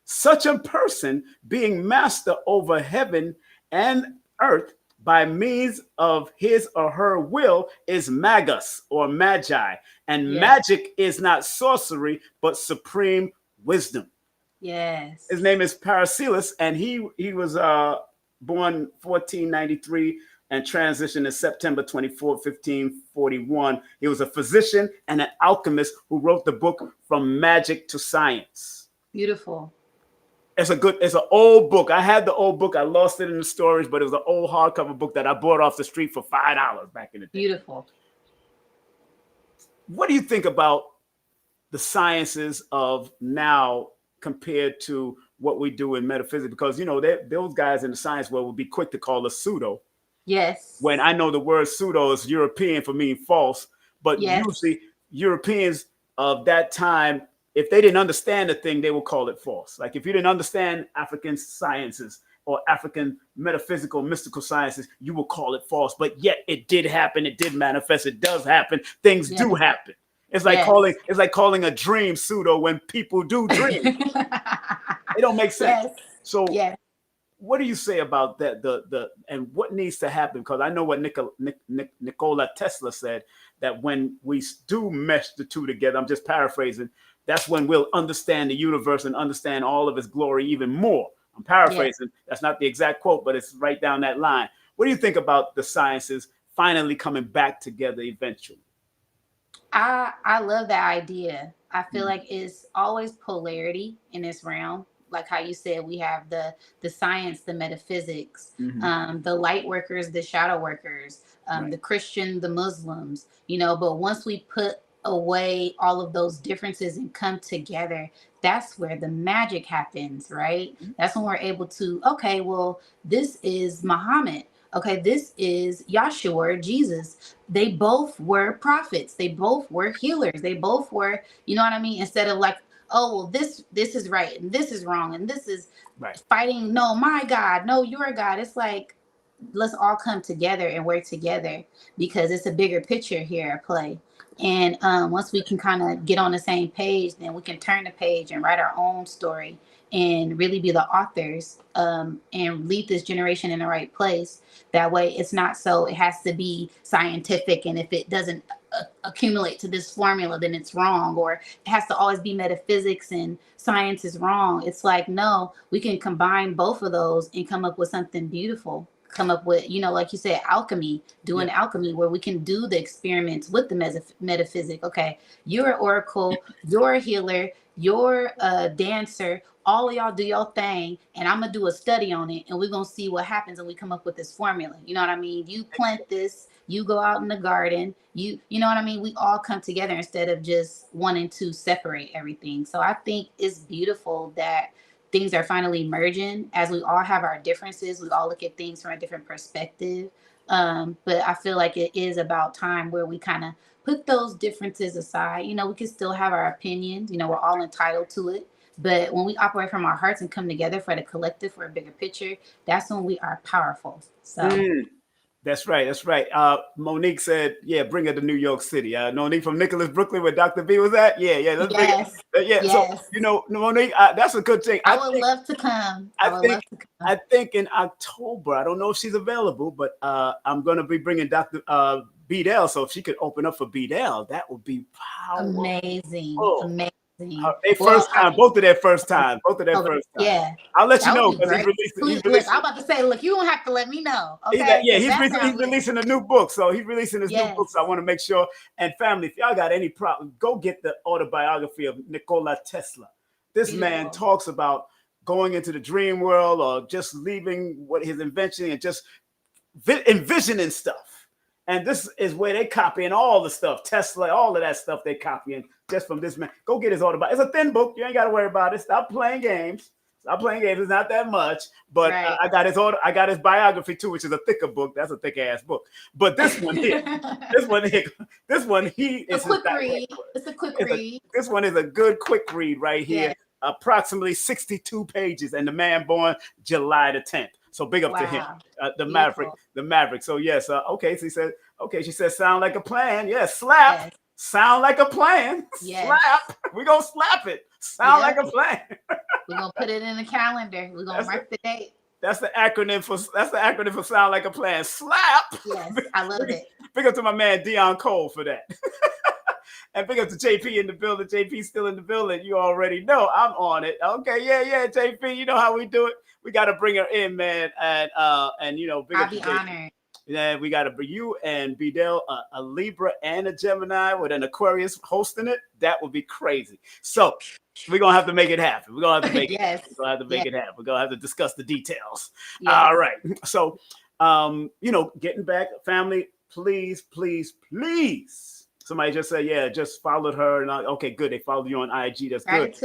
Such a person, being master over heaven and earth by means of his or her will, is magus or magi. And Yes. magic is not sorcery, but supreme wisdom. Yes. His name is Paracelsus, and he was born 1493 and transitioned in September 24th, 1541. He was a physician and an alchemist who wrote the book From Magic to Science. Beautiful. It's an old book. I had the old book. I lost it in the storage, but it was an old hardcover book that I bought off the street for $5 back in the day. Beautiful. What do you think about the sciences of now compared to what we do in metaphysics? Because, you know, those guys in the science world would be quick to call us pseudo. Yes. When I know the word pseudo is European for meaning false, but yes. usually Europeans of that time, if they didn't understand a thing, they would call it false. Like if you didn't understand African sciences or African metaphysical, mystical sciences, you would call it false. But yet it did happen. It did manifest. It does happen. Things do happen. It's like calling a dream pseudo when people do dream. It don't make sense. Yes. So what do you say about that? And what needs to happen? Because I know what Nikola Tesla said, that when we do mesh the two together, I'm just paraphrasing, that's when we'll understand the universe and understand all of its glory even more. I'm paraphrasing. That's not the exact quote, but it's right down that line. What do you think about the sciences finally coming back together eventually? I love that idea. I feel like it's always polarity in this realm. Like how you said, we have the science, the metaphysics, the light workers, the shadow workers, the Christian, the Muslims, you know, but once we put away all of those differences and come together, that's where the magic happens, right? That's when we're able to, okay, well, this is Muhammad. Okay, this is Yahshua, Jesus. They both were prophets. They both were healers. They both were, you know what I mean? Instead of like, oh, well, this is right and this is wrong and this is fighting. No, my God. No, your God. It's like, let's all come together and work together because it's a bigger picture here at play. And once we can kind of get on the same page, then we can turn the page and write our own story and really be the authors and lead this generation in the right place. That way it's not so it has to be scientific, and if it doesn't accumulate to this formula, then it's wrong, or it has to always be metaphysics and science is wrong. It's like, no, we can combine both of those and come up with something beautiful. Come up with, you know, like you said, alchemy, doing alchemy, where we can do the experiments with the metaphysic. Okay, you're an oracle, you're a healer, you're a dancer. All of y'all do your thing, and I'm gonna do a study on it, and we're gonna see what happens, and we come up with this formula. You know what I mean? You plant this, you go out in the garden, you know what I mean? We all come together instead of just wanting to separate everything. So I think it's beautiful that things are finally merging as we all have our differences. We all look at things from a different perspective. But I feel like it is about time where we kind of put those differences aside. You know, we can still have our opinions. You know, we're all entitled to it. But when we operate from our hearts and come together for the collective, for a bigger picture, that's when we are powerful. So. That's right. That's right. Monique said, "Yeah, bring her to New York City." Monique from Nicholas, Brooklyn, where Dr. B was at. Yeah. Let's bring her. Yes. So you know, Monique, that's a good thing. I would love to come. I think in October. I don't know if she's available, but I'm going to be bringing Dr. Bedell. So if she could open up for Bedell, that would be powerful. Amazing. Both of their first time. Yeah. I'll let you know because he's releasing. Look, I'm about to say, look, you don't have to let me know. Okay. He's releasing a new book. So he's releasing his new book. So I want to make sure. And family, if y'all got any problem, go get the autobiography of Nikola Tesla. This man talks about going into the dream world or just leaving what his invention and just envisioning stuff. And this is where they copying all the stuff. Tesla, all of that stuff they copying just from this man. Go get his autobiography. It's a thin book. You ain't got to worry about it. Stop playing games. It's not that much. But I got his biography too, which is a thicker book. That's a thick ass book. But this one here, this one is a quick read. It's a quick read. This one is a good quick read right here. Yeah. Approximately 62 pages, and the man born July the 10th. So big up to him, Wow. the Maverick, Beautiful. the Maverick. So yes, okay. So he said, okay. She said, sound like a plan. Yes, slap. Yes. Sound like a plan. Yes. Slap. We gonna slap it. Sound like Yep. a plan. We're gonna put it in the calendar. We're gonna That's mark the date. the acronym for sound like a plan. Slap. Yes, I love big, it. big up to my man Dion Cole for that. And big up to JP in the building. JP still in the building. You already know I'm on it. Okay, yeah, JP. You know how we do it. We got to bring her in, man. And big I'll up to be JP. honored. Yeah, we got to bring you and Bedell, a Libra and a Gemini with an Aquarius hosting it. That would be crazy. So we're gonna have to make it happen. We're gonna have to make it happen. Yes. We're gonna have to make it happen. We're gonna have to discuss the details. Yes. All right. So getting back, family, please, please, please. Somebody just said, yeah, just followed her. And okay, good. They followed you on IG. That's good.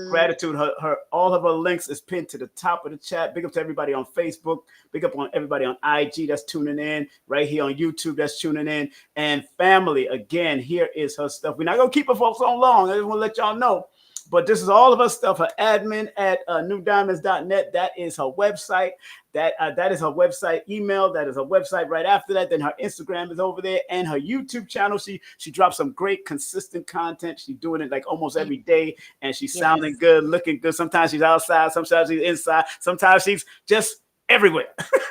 Gratitude. Her all of her links is pinned to the top of the chat. Big up to everybody on Facebook. Big up on everybody on IG that's tuning in. Right here on YouTube that's tuning in. And family, again, here is her stuff. We're not gonna keep her for so long. I just want to let y'all know. But this is all of her stuff. Her admin at newdiamonds.net. That is her website. That is her website email. That is her website right after that. Then her Instagram is over there, and her YouTube channel. She drops some great consistent content. She's doing it like almost every day, and she's sounding good, looking good. Sometimes she's outside, sometimes she's inside, sometimes she's just everywhere.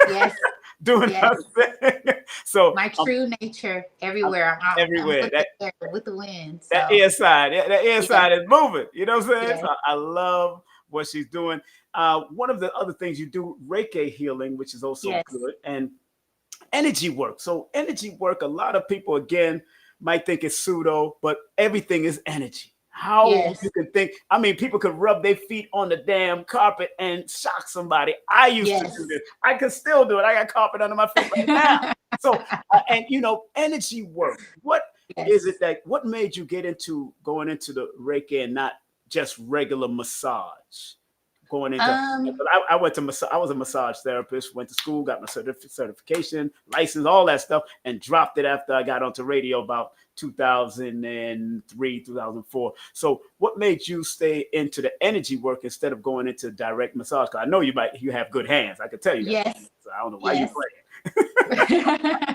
Yes. Doing her thing. So my true nature everywhere. Everywhere. I'm with the wind. So. That inside, that inside is moving. You know what I'm saying? Yes. So I love what she's doing. One of the other things you do, Reiki healing, which is also good, and energy work. So energy work, a lot of people again might think it's pseudo, but everything is energy. How you can think, I mean, people could rub their feet on the damn carpet and shock somebody. I used to do this. I can still do it. I got carpet under my feet right now. So, and energy work. What is it what made you get into going into the Reiki and not just regular massage? Going into, I went to I was a massage therapist, went to school, got my certification, license, all that stuff, and dropped it after I got onto radio about 2003, 2004. So what made you stay into the energy work instead of going into direct massage? Because I know you have good hands. I can tell you that. Yes. So I don't know why you playing.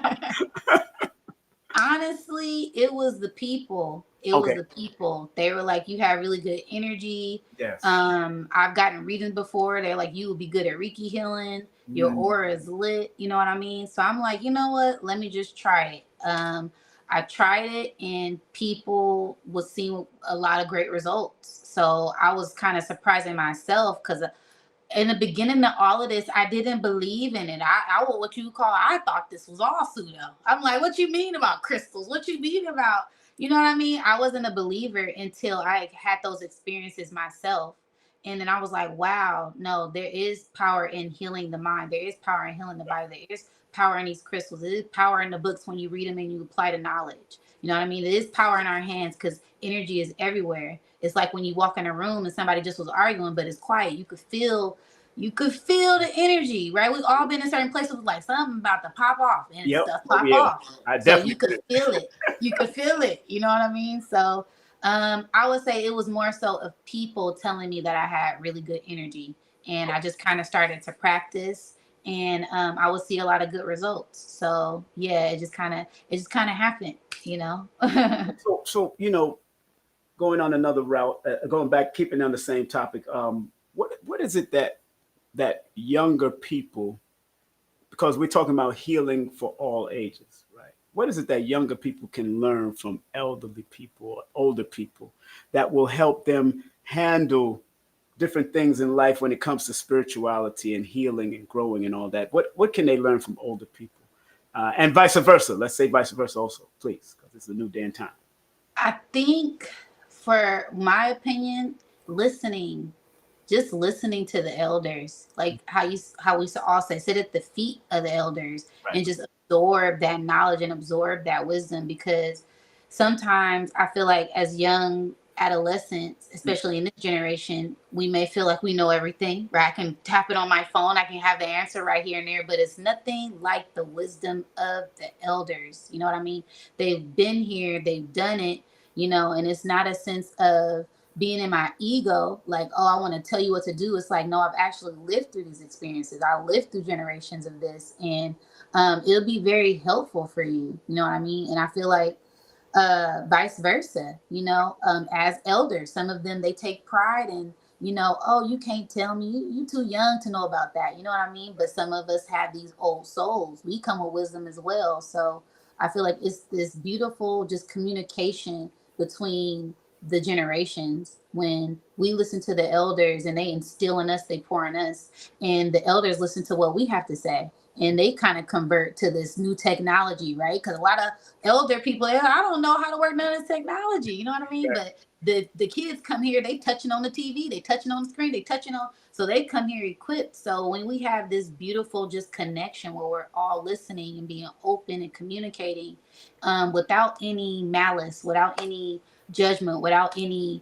Honestly, it was the people. It was the people. They were like, you have really good energy. Yes. I've gotten readings before. They're like, you will be good at Reiki healing. Your aura is lit. You know what I mean? So I'm like, you know what? Let me just try it. I tried it, and people was seeing a lot of great results. So I was kind of surprising myself because in the beginning of all of this, I didn't believe in it. I thought this was all pseudo. I'm like, what you mean about crystals? What you mean about, you know what I mean? I wasn't a believer until I had those experiences myself. And then I was like, wow, no, there is power in healing the mind. There is power in healing the body. There is power in these crystals. There is power in the books when you read them and you apply the knowledge. You know what I mean? There is power in our hands because energy is everywhere. It's like when you walk in a room and somebody just was arguing, but it's quiet. You could feel the energy, right? We've all been in certain places with like something about to pop off and stuff pop off. So you could feel it. You could feel it. You know what I mean? So I would say it was more so of people telling me that I had really good energy, and I just kind of started to practice, and I would see a lot of good results. So yeah, it just kind of happened, you know. So going on another route, going back, keeping on the same topic. What is it that younger people, because we're talking about healing for all ages, right? What is it that younger people can learn from elderly people or older people that will help them handle different things in life when it comes to spirituality and healing and growing and all that? What can they learn from older people? And vice versa. Let's say vice versa also, please, because it's a new day and time. I think, for my opinion, just listening to the elders, like how we all say, sit at the feet of the elders, and just absorb that knowledge and absorb that wisdom. Because sometimes I feel like as young adolescents, especially in this generation, we may feel like we know everything, right? I can tap it on my phone, I can have the answer right here and there, but it's nothing like the wisdom of the elders. You know what I mean? They've been here, they've done it, and it's not a sense of being in my ego, like, oh, I want to tell you what to do. It's like, no, I've actually lived through these experiences. I lived through generations of this, and it'll be very helpful for you. You know what I mean? And I feel like vice versa, as elders, some of them, they take pride in, oh, you can't tell me, you too young to know about that. You know what I mean? But some of us have these old souls. We come with wisdom as well. So I feel like it's this beautiful just communication between the generations when we listen to the elders and they instill in us, they pour in us, and the elders listen to what we have to say. And they kind of convert to this new technology, right? Because a lot of elder people, I don't know how to work none of this technology. You know what I mean? Yeah. But the kids come here, they touching on the TV, they touching on the screen, they touching on, so they come here equipped. So when we have this beautiful just connection where we're all listening and being open and communicating, without any malice, without any judgment, without any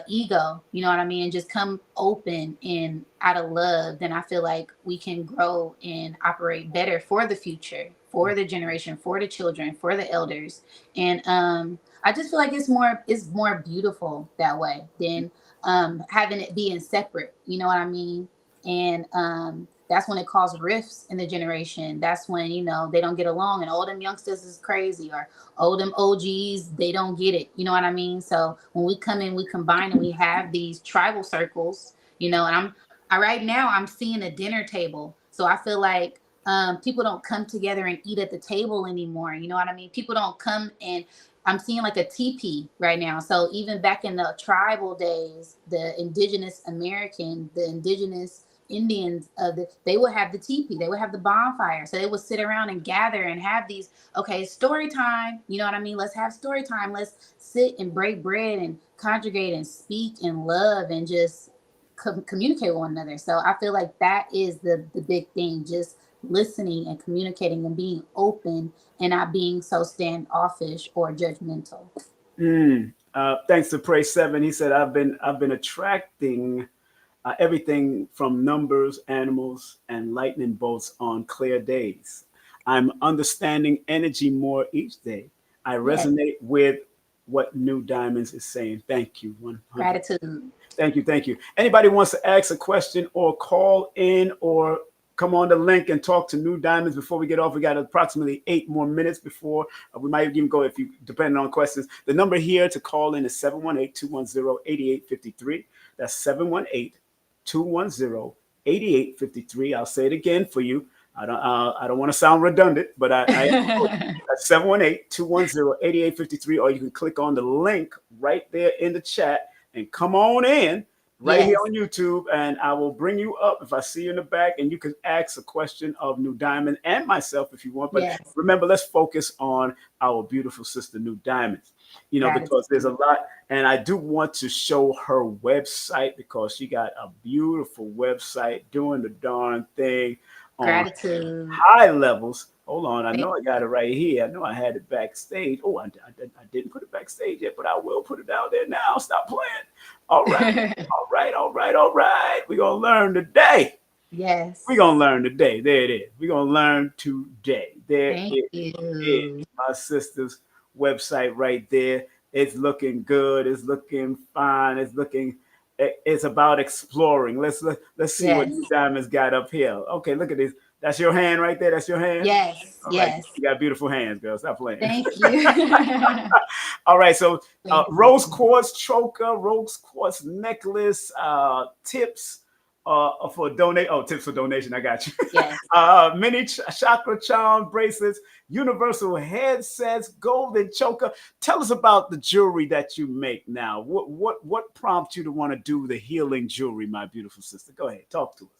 ego, you know what I mean, and just come open and out of love, then I feel like we can grow and operate better for the future, for the generation, for the children, for the elders. And I just feel like it's more beautiful that way than having it being separate, you know what I mean? And that's when it causes rifts in the generation. That's when, they don't get along, and all them youngsters is crazy, or them OGs, they don't get it. You know what I mean? So when we come in, we combine, and we have these tribal circles, and right now I'm seeing a dinner table. So I feel like people don't come together and eat at the table anymore. You know what I mean? People don't come, and I'm seeing like a teepee right now. So even back in the tribal days, the indigenous Indians, they would have the teepee, they would have the bonfire. So they would sit around and gather and have these, okay, story time. You know what I mean? Let's have story time. Let's sit and break bread and congregate and speak and love and just communicate with one another. So I feel like that is the big thing, just listening and communicating and being open and not being so standoffish or judgmental. Thanks to Pray Seven, he said, I've been attracting everything from numbers, animals, and lightning bolts on clear days. I'm understanding energy more each day. I Yes. resonate with what New Diamonds is saying. Thank you, 100. Gratitude. Thank you, thank you. Anybody wants to ask a question or call in or come on the link and talk to New Diamonds before we get off? We got approximately 8 more minutes before we might even go, if you, depending on questions. The number here to call in is 718-210-8853. That's 718-210-8853. I'll say it again for you. I don't want to sound redundant, but I 718-210-8853, or you can click on the link right there in the chat and come on in right here Yes. on YouTube, and I will bring you up if I see you in the back, and you can ask a question of New Diamond and myself if you want. But Yes. remember, let's focus on our beautiful sister New Diamonds, because there's a Gratitude. lot, and I do want to show her website because she got a beautiful website doing the darn thing on Gratitude. high levels. Hold on, I Thank know I got it right here. I know I had it backstage. Oh, I didn't put it backstage yet, but I will put it out there now. Stop playing. All right, you. all right, all right, all right. We're gonna learn today. We're gonna Yes. learn today. There it is. We're gonna learn today. There Thank it is. you. My sister's website right there. It's looking good. It's looking fine. It's about exploring. Let's see what New Yes. Diamond's got up here. Okay, look at this. That's your hand right there. That's your hand. Yes. All right, Yes. you got beautiful hands, girl. Stop playing. Thank you. All right, so Thank rose you. quartz choker, rose quartz necklace, tips for donate. Oh, tips for donation. I got you. Yes. Mini chakra charm bracelets, universal headsets, golden choker. Tell us about the jewelry that you make now. What prompts you to want to do the healing jewelry, my beautiful sister? Go ahead, talk to us.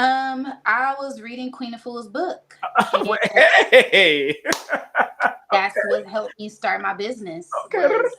I was reading Queen of Fool's book, and Hey, that's what helped me start my business, okay. was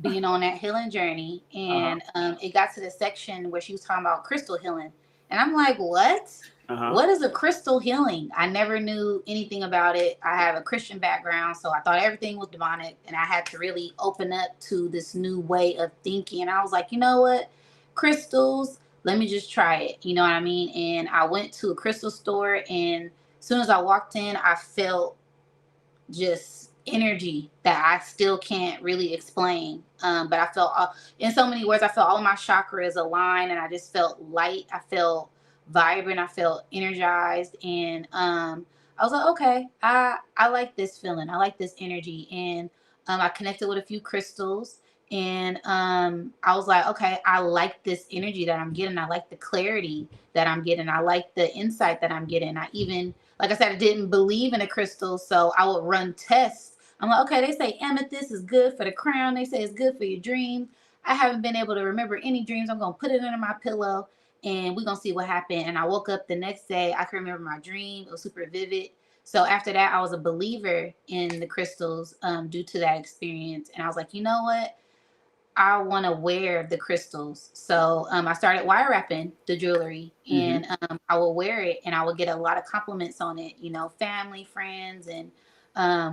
being on that healing journey. Uh-huh. And it got to the section where she was talking about crystal healing, and I'm like, what? Uh-huh. What is a crystal healing? I never knew anything about it. I have a Christian background, so I thought everything was demonic, and I had to really open up to this new way of thinking. And I was like, you know what? Crystals, let me just try it. You know what I mean? And I went to a crystal store, and as soon as I walked in, I felt just energy that I still can't really explain. But I felt, in so many words, I felt all of my chakras aligned, and I just felt light. I felt vibrant. I felt energized, and I was like, okay, I like this feeling. I like this energy, and I connected with a few crystals, and I was like, okay, I like this energy that I'm getting. I like the clarity that I'm getting. I like the insight that I'm getting. I even, like I said, I didn't believe in a crystal, so I would run tests. I'm like, okay, they say amethyst is good for the crown. They say it's good for your dreams. I haven't been able to remember any dreams. I'm going to put it under my pillow and we're going to see what happened. And I woke up the next day. I can remember my dream. It was super vivid. So after that, I was a believer in the crystals due to that experience. And I was like, you know what? I want to wear the crystals. So I started wire wrapping the jewelry, and I would wear it and I would get a lot of compliments on it, you know, family, friends, and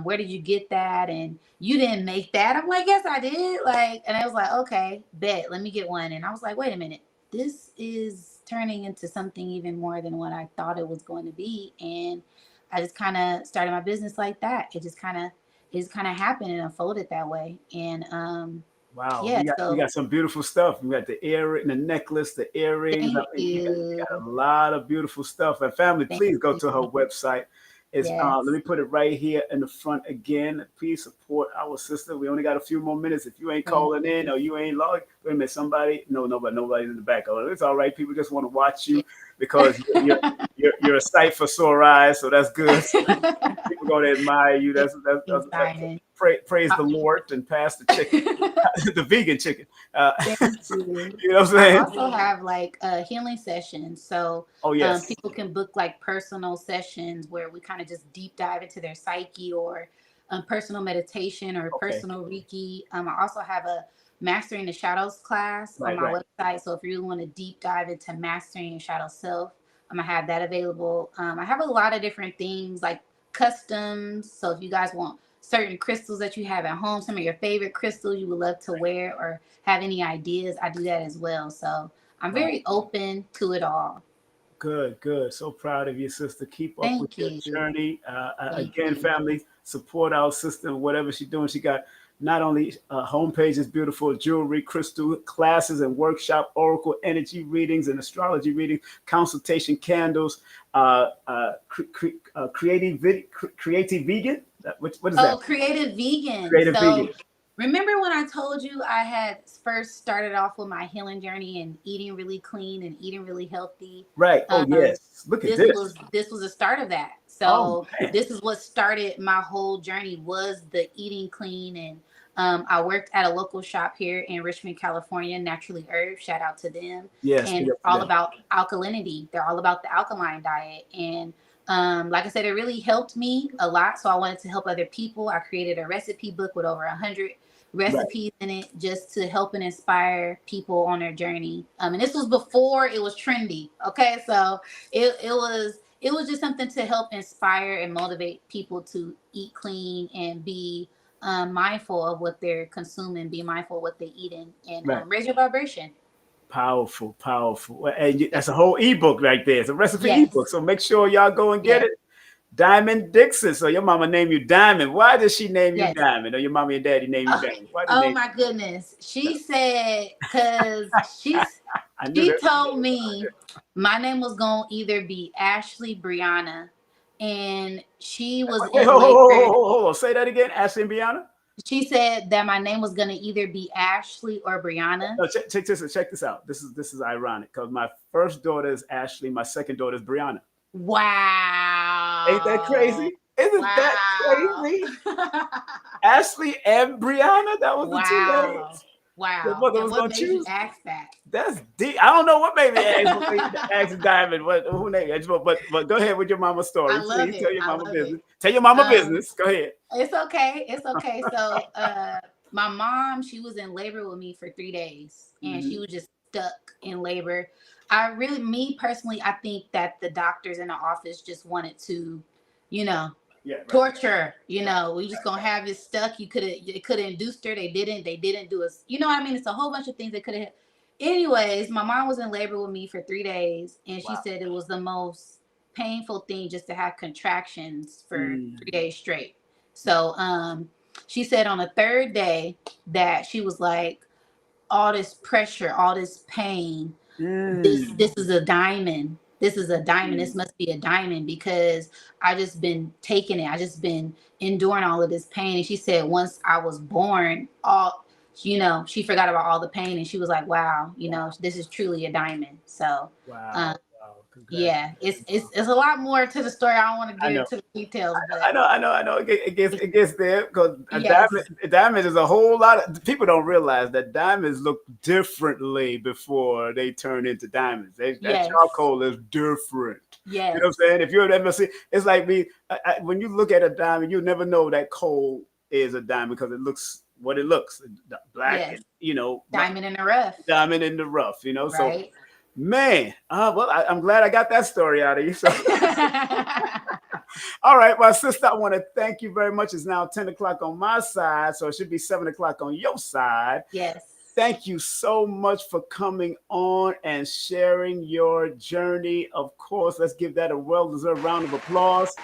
where did you get that? And you didn't make that. I'm like, yes, I did. Like, and I was like, okay, bet, let me get one. And I was like, wait a minute, this is turning into something even more than what I thought it was going to be. And I just kind of started my business like that. It just kind of happened and unfolded that way. And Wow, yeah, you so got some beautiful stuff. You got the earring, the necklace, the earrings. I thank mean, you you. got a lot of beautiful stuff. And family, Thank please go you. to her website. It's let Yes. me put it right here in the front again. Please support our sister. We only got a few more minutes. If you ain't Thank calling in you. or you ain't logged, wait a minute, somebody, no, nobody's in the back. Oh, it's all right. People just want to watch you because you're a sight for sore eyes, so that's good. People going to admire you. It's That's exciting. praise the Lord and pass the chicken, the vegan chicken. Thank you. You know what I'm I saying? also have like healing sessions. So Oh yes, people can book like personal sessions where we kind of just deep dive into their psyche, or personal meditation or okay, personal Reiki. I also have a Mastering the Shadows class on right, my right. website. So if you really want to deep dive into mastering your shadow self, I'm going to have that available. I have a lot of different things like customs. So if you guys want certain crystals that you have at home, some of your favorite crystals you would love to wear, or have any ideas, I do that as well. So I'm Wow. very open to it all. Good, good. So proud of you, sister. Keep up with Thank your you. journey. Thank Again, you. family, support our sister in whatever she's doing. She got not only homepage is beautiful, jewelry, crystal classes and workshop, oracle energy readings and astrology readings, consultation candles, creative vegan. What is that? Oh, creative vegan. Creative vegan. So remember when I told you I had first started off with my healing journey and eating really clean and eating really healthy? Right. Oh Um, yes. Look at this this. was this was a start of that. Oh So man. this is what started my whole journey, was the eating clean. And I worked at a local shop here in Richmond, California, Naturally Herb. Shout out to them. Yes. And Big it's up to all them. about alkalinity. They're all about the alkaline diet. And like I said, it really helped me a lot. So I wanted to help other people. I created a recipe book with over 100 Right. recipes in it, just to help and inspire people on their journey. And this was before it was trendy. Okay, so it was just something to help inspire and motivate people to eat clean and be mindful of what they're consuming, be mindful of what they're eating, and Right. raise your vibration. Powerful, powerful. And that's a whole ebook right there. It's a recipe ebook. Yes, So make sure y'all go and get yes, it. Diamond Dixon. So your mama named you Diamond. Why did she name you yes. Diamond? Or your mommy and daddy name you Oh, Diamond? Why did they oh name my goodness. you? She said, because I knew she that. told me my name was going to either be Ashley Brianna, and she was Wait, in labor. hold on. Say that again. Ashley and Brianna. She said that my name was going to either be Ashley or Brianna. No, check this out. This is ironic because my first daughter is Ashley. My second daughter is Brianna. Ain't that Wow. crazy? Isn't that Wow. crazy? Ashley and Brianna. That was the two Wow. names the Wow. mother And was what gonna made you choose. ask that? That's deep. I don't know what made me ask Diamond. What who named it? But go ahead with your mama's I story. love Please tell it. your I mama love it. business. Tell your mama Um, business. Go ahead. It's okay. It's okay. So, my mom, she was in labor with me for 3 days, and she Hmm. was just stuck in labor. I really, me personally, I think that the doctors in the office just wanted to, you know, Yeah, right, torture. right, We just gonna have you stuck. They could have induced her. They didn't. They didn't do us. You know what I mean? It's a whole bunch of things they could have. Anyways, my mom was in labor with me for 3 days, and she wow. said it was the most painful thing just to have contractions for Mm, 3 days straight. So she said on the third day that she was like, all this pressure, all this pain, this is a diamond. This is a diamond. This must be a diamond because I just been taking it. I just been enduring all of this pain. And she said once I was born, she forgot about all the pain and she was like, wow, this is truly a diamond. So Wow. yeah, it's a lot more to the story. I don't want to get into the details, but I know. It gets there because yes. a diamond is a whole lot of people don't realize that diamonds look differently before they turn into diamonds. That charcoal is different. Yes. You know what I'm saying? If you've ever seen, it's like me when you look at a diamond, you never know that coal is a diamond because it looks what it looks, black. And, diamond in the rough. Diamond in the rough. Right. So. Man, well, I'm glad I got that story out of you. So. All right, my sister, I want to thank you very much. It's now 10 o'clock on my side, so it should be 7 o'clock on your side. Yes. Thank you so much for coming on and sharing your journey. Of course, let's give that a well-deserved round of applause.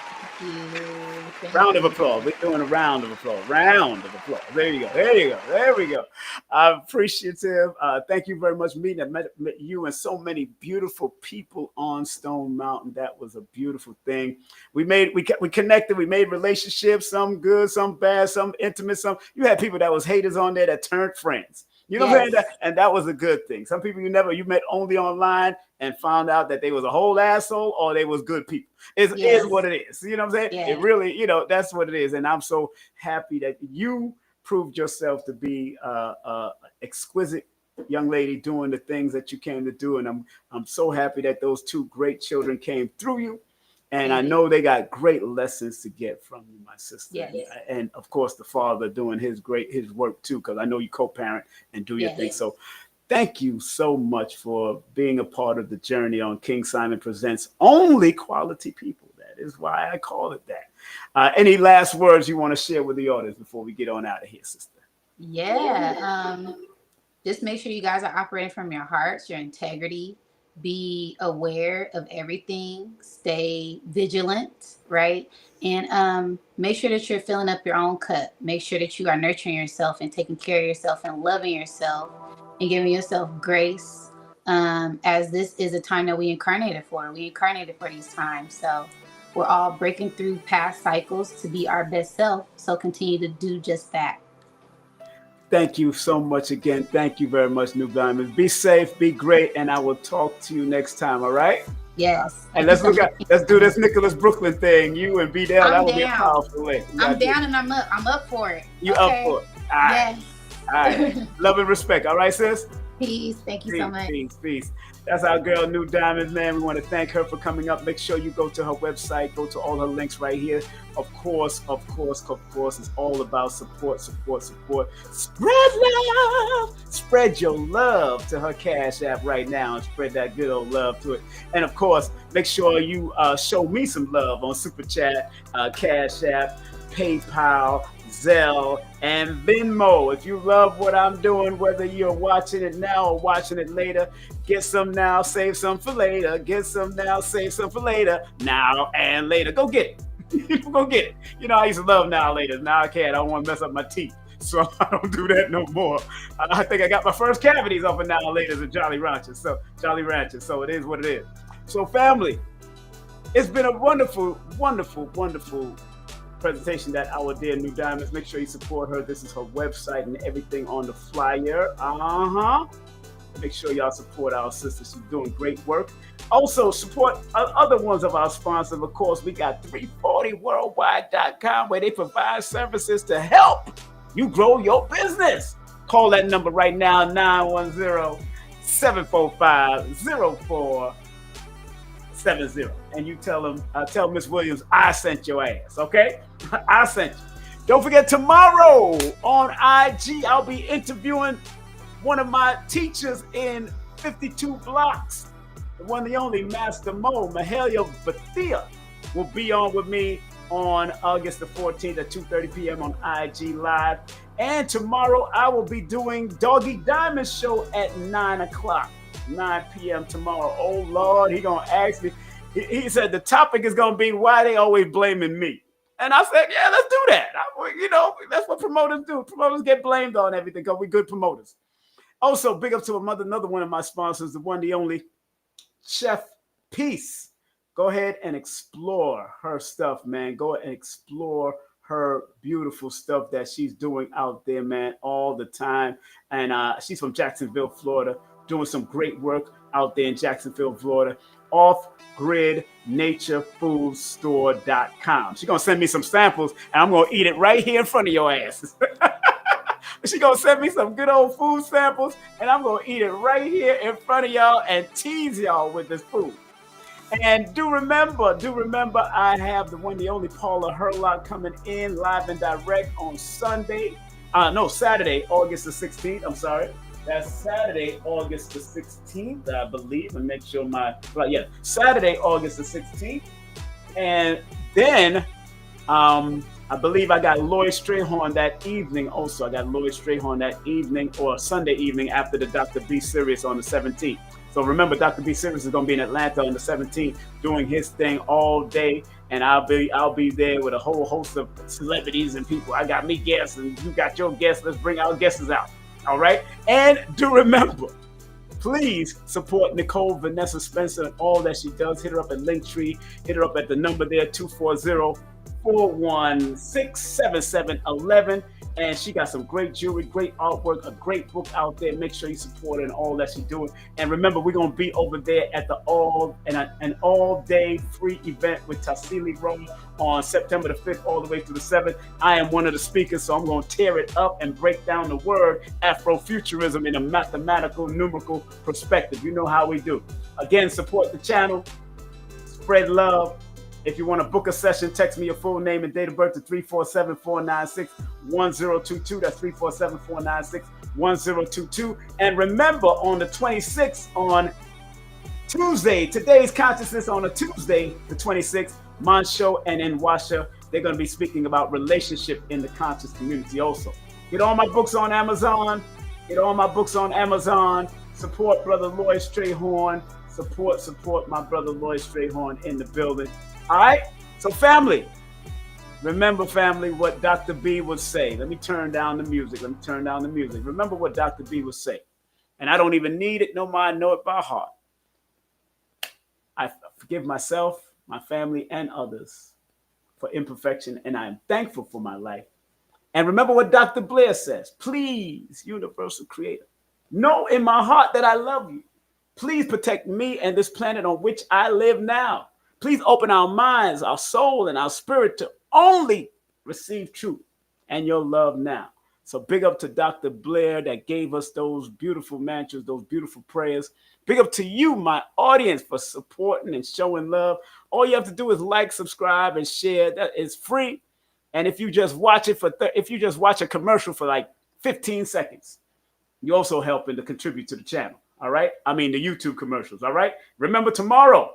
Round of applause. We're doing a round of applause. Round of applause. There you go. There we go. I'm appreciative. Thank you very much. I met you and so many beautiful people on Stone Mountain. That was a beautiful thing. We connected. We made relationships. Some good, some bad, some intimate. Some you had people that was haters on there that turned friends. You know what I'm saying? And that was a good thing. Some people you met only online and found out that they was a whole asshole or they was good people. It is what it is. You know what I'm saying? Yeah. It really, that's what it is. And I'm so happy that you proved yourself to be a exquisite young lady doing the things that you came to do. And I'm so happy that those two great children came through you. And I know they got great lessons to get from you, my sister. Yes. And of course, the father doing his work too, because I know you co-parent and do your thing. So thank you so much for being a part of the journey on King Simon Presents Only Quality People. That is why I call it that. Any last words you want to share with the audience before we get on out of here, sister? Yeah. Just make sure you guys are operating from your hearts, your integrity. Be aware of everything, stay vigilant, right? And make sure that you're filling up your own cup. Make sure that you are nurturing yourself and taking care of yourself and loving yourself and giving yourself grace, as this is a time that we incarnated for. We incarnated for these times. So we're all breaking through past cycles to be our best self. So continue to do just that. Thank you so much again. Thank you very much, New Diamonds. Be safe, be great, and I will talk to you next time, all right? Yes. And let's do this Nicholas Brooklyn thing. You and B Dale, that would be a powerful way. I'm down and I'm up. I'm up for it. You up for it. All right. Yes. All right. Love and respect. All right, sis? Peace. Thank you so much. Peace. That's our girl, New Diamonds, man. We want to thank her for coming up. Make sure you go to her website, go to all her links right here. Of course, it's all about support. Spread love. Spread your love to her Cash App right now and spread that good old love to it. And of course, make sure you show me some love on Super Chat, Cash App, PayPal, Zelle, and Venmo. If you love what I'm doing, whether you're watching it now or watching it later, get some now, save some for later. Get some now, save some for later. Now and later. Go get it. Go get it. I used to love now and later. Now I can't. I don't want to mess up my teeth. So I don't do that no more. I think I got my first cavities off of now and later at Jolly Ranchers. So it is what it is. So family, it's been a wonderful, wonderful, wonderful presentation that our dear New Diamonds. Make sure you support her. This is her website and everything on the flyer. Make sure y'all support our sister. She's doing great work. Also support other ones of our sponsors. Of course, we got 340worldwide.com where they provide services to help you grow your business. Call that number right now, 910-745-0470. And you tell Miss Williams, I sent your ass, okay? I sent you. Don't forget, tomorrow on IG, I'll be interviewing one of my teachers in 52 blocks. The one, the only, Master Mo, Mahalia Bathia, will be on with me on August the 14th at 2:30 p.m. on IG Live. And tomorrow, I will be doing Doggy Diamond Show at 9 p.m. tomorrow. Oh, Lord, he going to ask me. He said the topic is going to be why they always blaming me. And I said, yeah, let's do that. That's what promoters do. Promoters get blamed on everything because we're good promoters. Also, big up to another one of my sponsors, the one, the only, Chef Peace. Go ahead and explore her stuff, man. Go and explore her beautiful stuff that she's doing out there, man, all the time. And she's from Jacksonville, Florida, doing some great work out there in Jacksonville, Florida. Offgridnaturefoodstore.com. She's going to send me some samples, and I'm going to eat it right here in front of your asses. She's going to send me some good old food samples, and I'm going to eat it right here in front of y'all and tease y'all with this food. And do remember, I have the one, the only Paula Herlock coming in live and direct on Saturday, August the 16th. I'm sorry. That's Saturday, August the 16th, I believe. And make sure Saturday, August the 16th. And then I believe I got Lloyd Strayhorn that evening also. I got Lloyd Strayhorn that evening or Sunday evening after the Dr. B series on the 17th. So remember, Dr. B series is going to be in Atlanta on the 17th doing his thing all day. And I'll be there with a whole host of celebrities and people. I got me guests and you got your guests. Let's bring our guests out. All right. And do remember, please support Nicole Vanessa Spencer and all that she does. Hit her up at Linktree. Hit her up at the number there, 240-416-7711. And she got some great jewelry, great artwork, a great book out there. Make sure you support her and all that she's doing. And remember, we're going to be over there at the an all-day free event with Tassili Rome on September the 5th all the way through the 7th. I am one of the speakers, so I'm going to tear it up and break down the word Afrofuturism in a mathematical, numerical perspective. You know how we do. Again, support the channel. Spread love. If you want to book a session, text me your full name and date of birth to 347-496-1022. That's 347-496-1022. And remember, on the 26th, on Tuesday, today's consciousness on a Tuesday, the 26th, Mansho and Nwasha, they're going to be speaking about relationship in the conscious community also. Get all my books on Amazon. Support Brother Lloyd Strayhorn. Support my brother Lloyd Strayhorn in the building. All right, so family, remember family, what Dr. B would say. Let me turn down the music. Remember what Dr. B would say. And I don't even need it no more. I know it by heart. I forgive myself, my family, and others for imperfection, and I am thankful for my life. And remember what Dr. Blair says. Please, universal creator, know in my heart that I love you. Please protect me and this planet on which I live now. Please open our minds, our soul, and our spirit to only receive truth and your love now. So big up to Dr. Blair that gave us those beautiful mantras, those beautiful prayers. Big up to you, my audience, for supporting and showing love. All you have to do is like, subscribe, and share. That is free. And if you just watch it if you just watch a commercial for like 15 seconds, you also helping to contribute to the channel. All right. I mean, the YouTube commercials. All right. Remember tomorrow,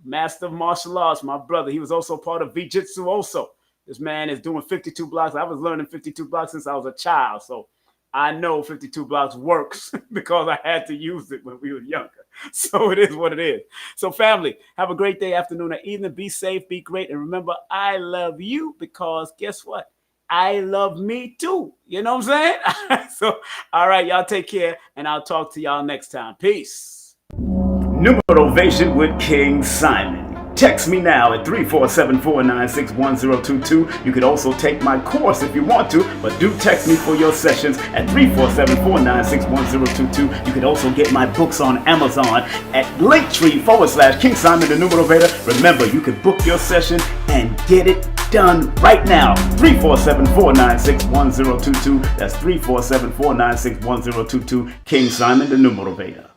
Master of Martial Arts, my brother. He was also part of V-Jitsu also. This man is doing 52 blocks. I was learning 52 blocks since I was a child. So I know 52 blocks works because I had to use it when we were younger. So it is what it is. So family, have a great day, afternoon, or evening. Be safe, be great. And remember, I love you because guess what? I love me too. You know what I'm saying? So, all right, y'all take care. And I'll talk to y'all next time. Peace. Numerovation with King Simon. Text me now at 347-496-1022. You could also take my course if you want to, but do text me for your sessions at 347-496-1022. You could also get my books on Amazon at Linktree/King Simon the Numerovator. Remember, you can book your session and get it done right now. 347-496-1022. That's 347-496-1022. King Simon the Numerovator.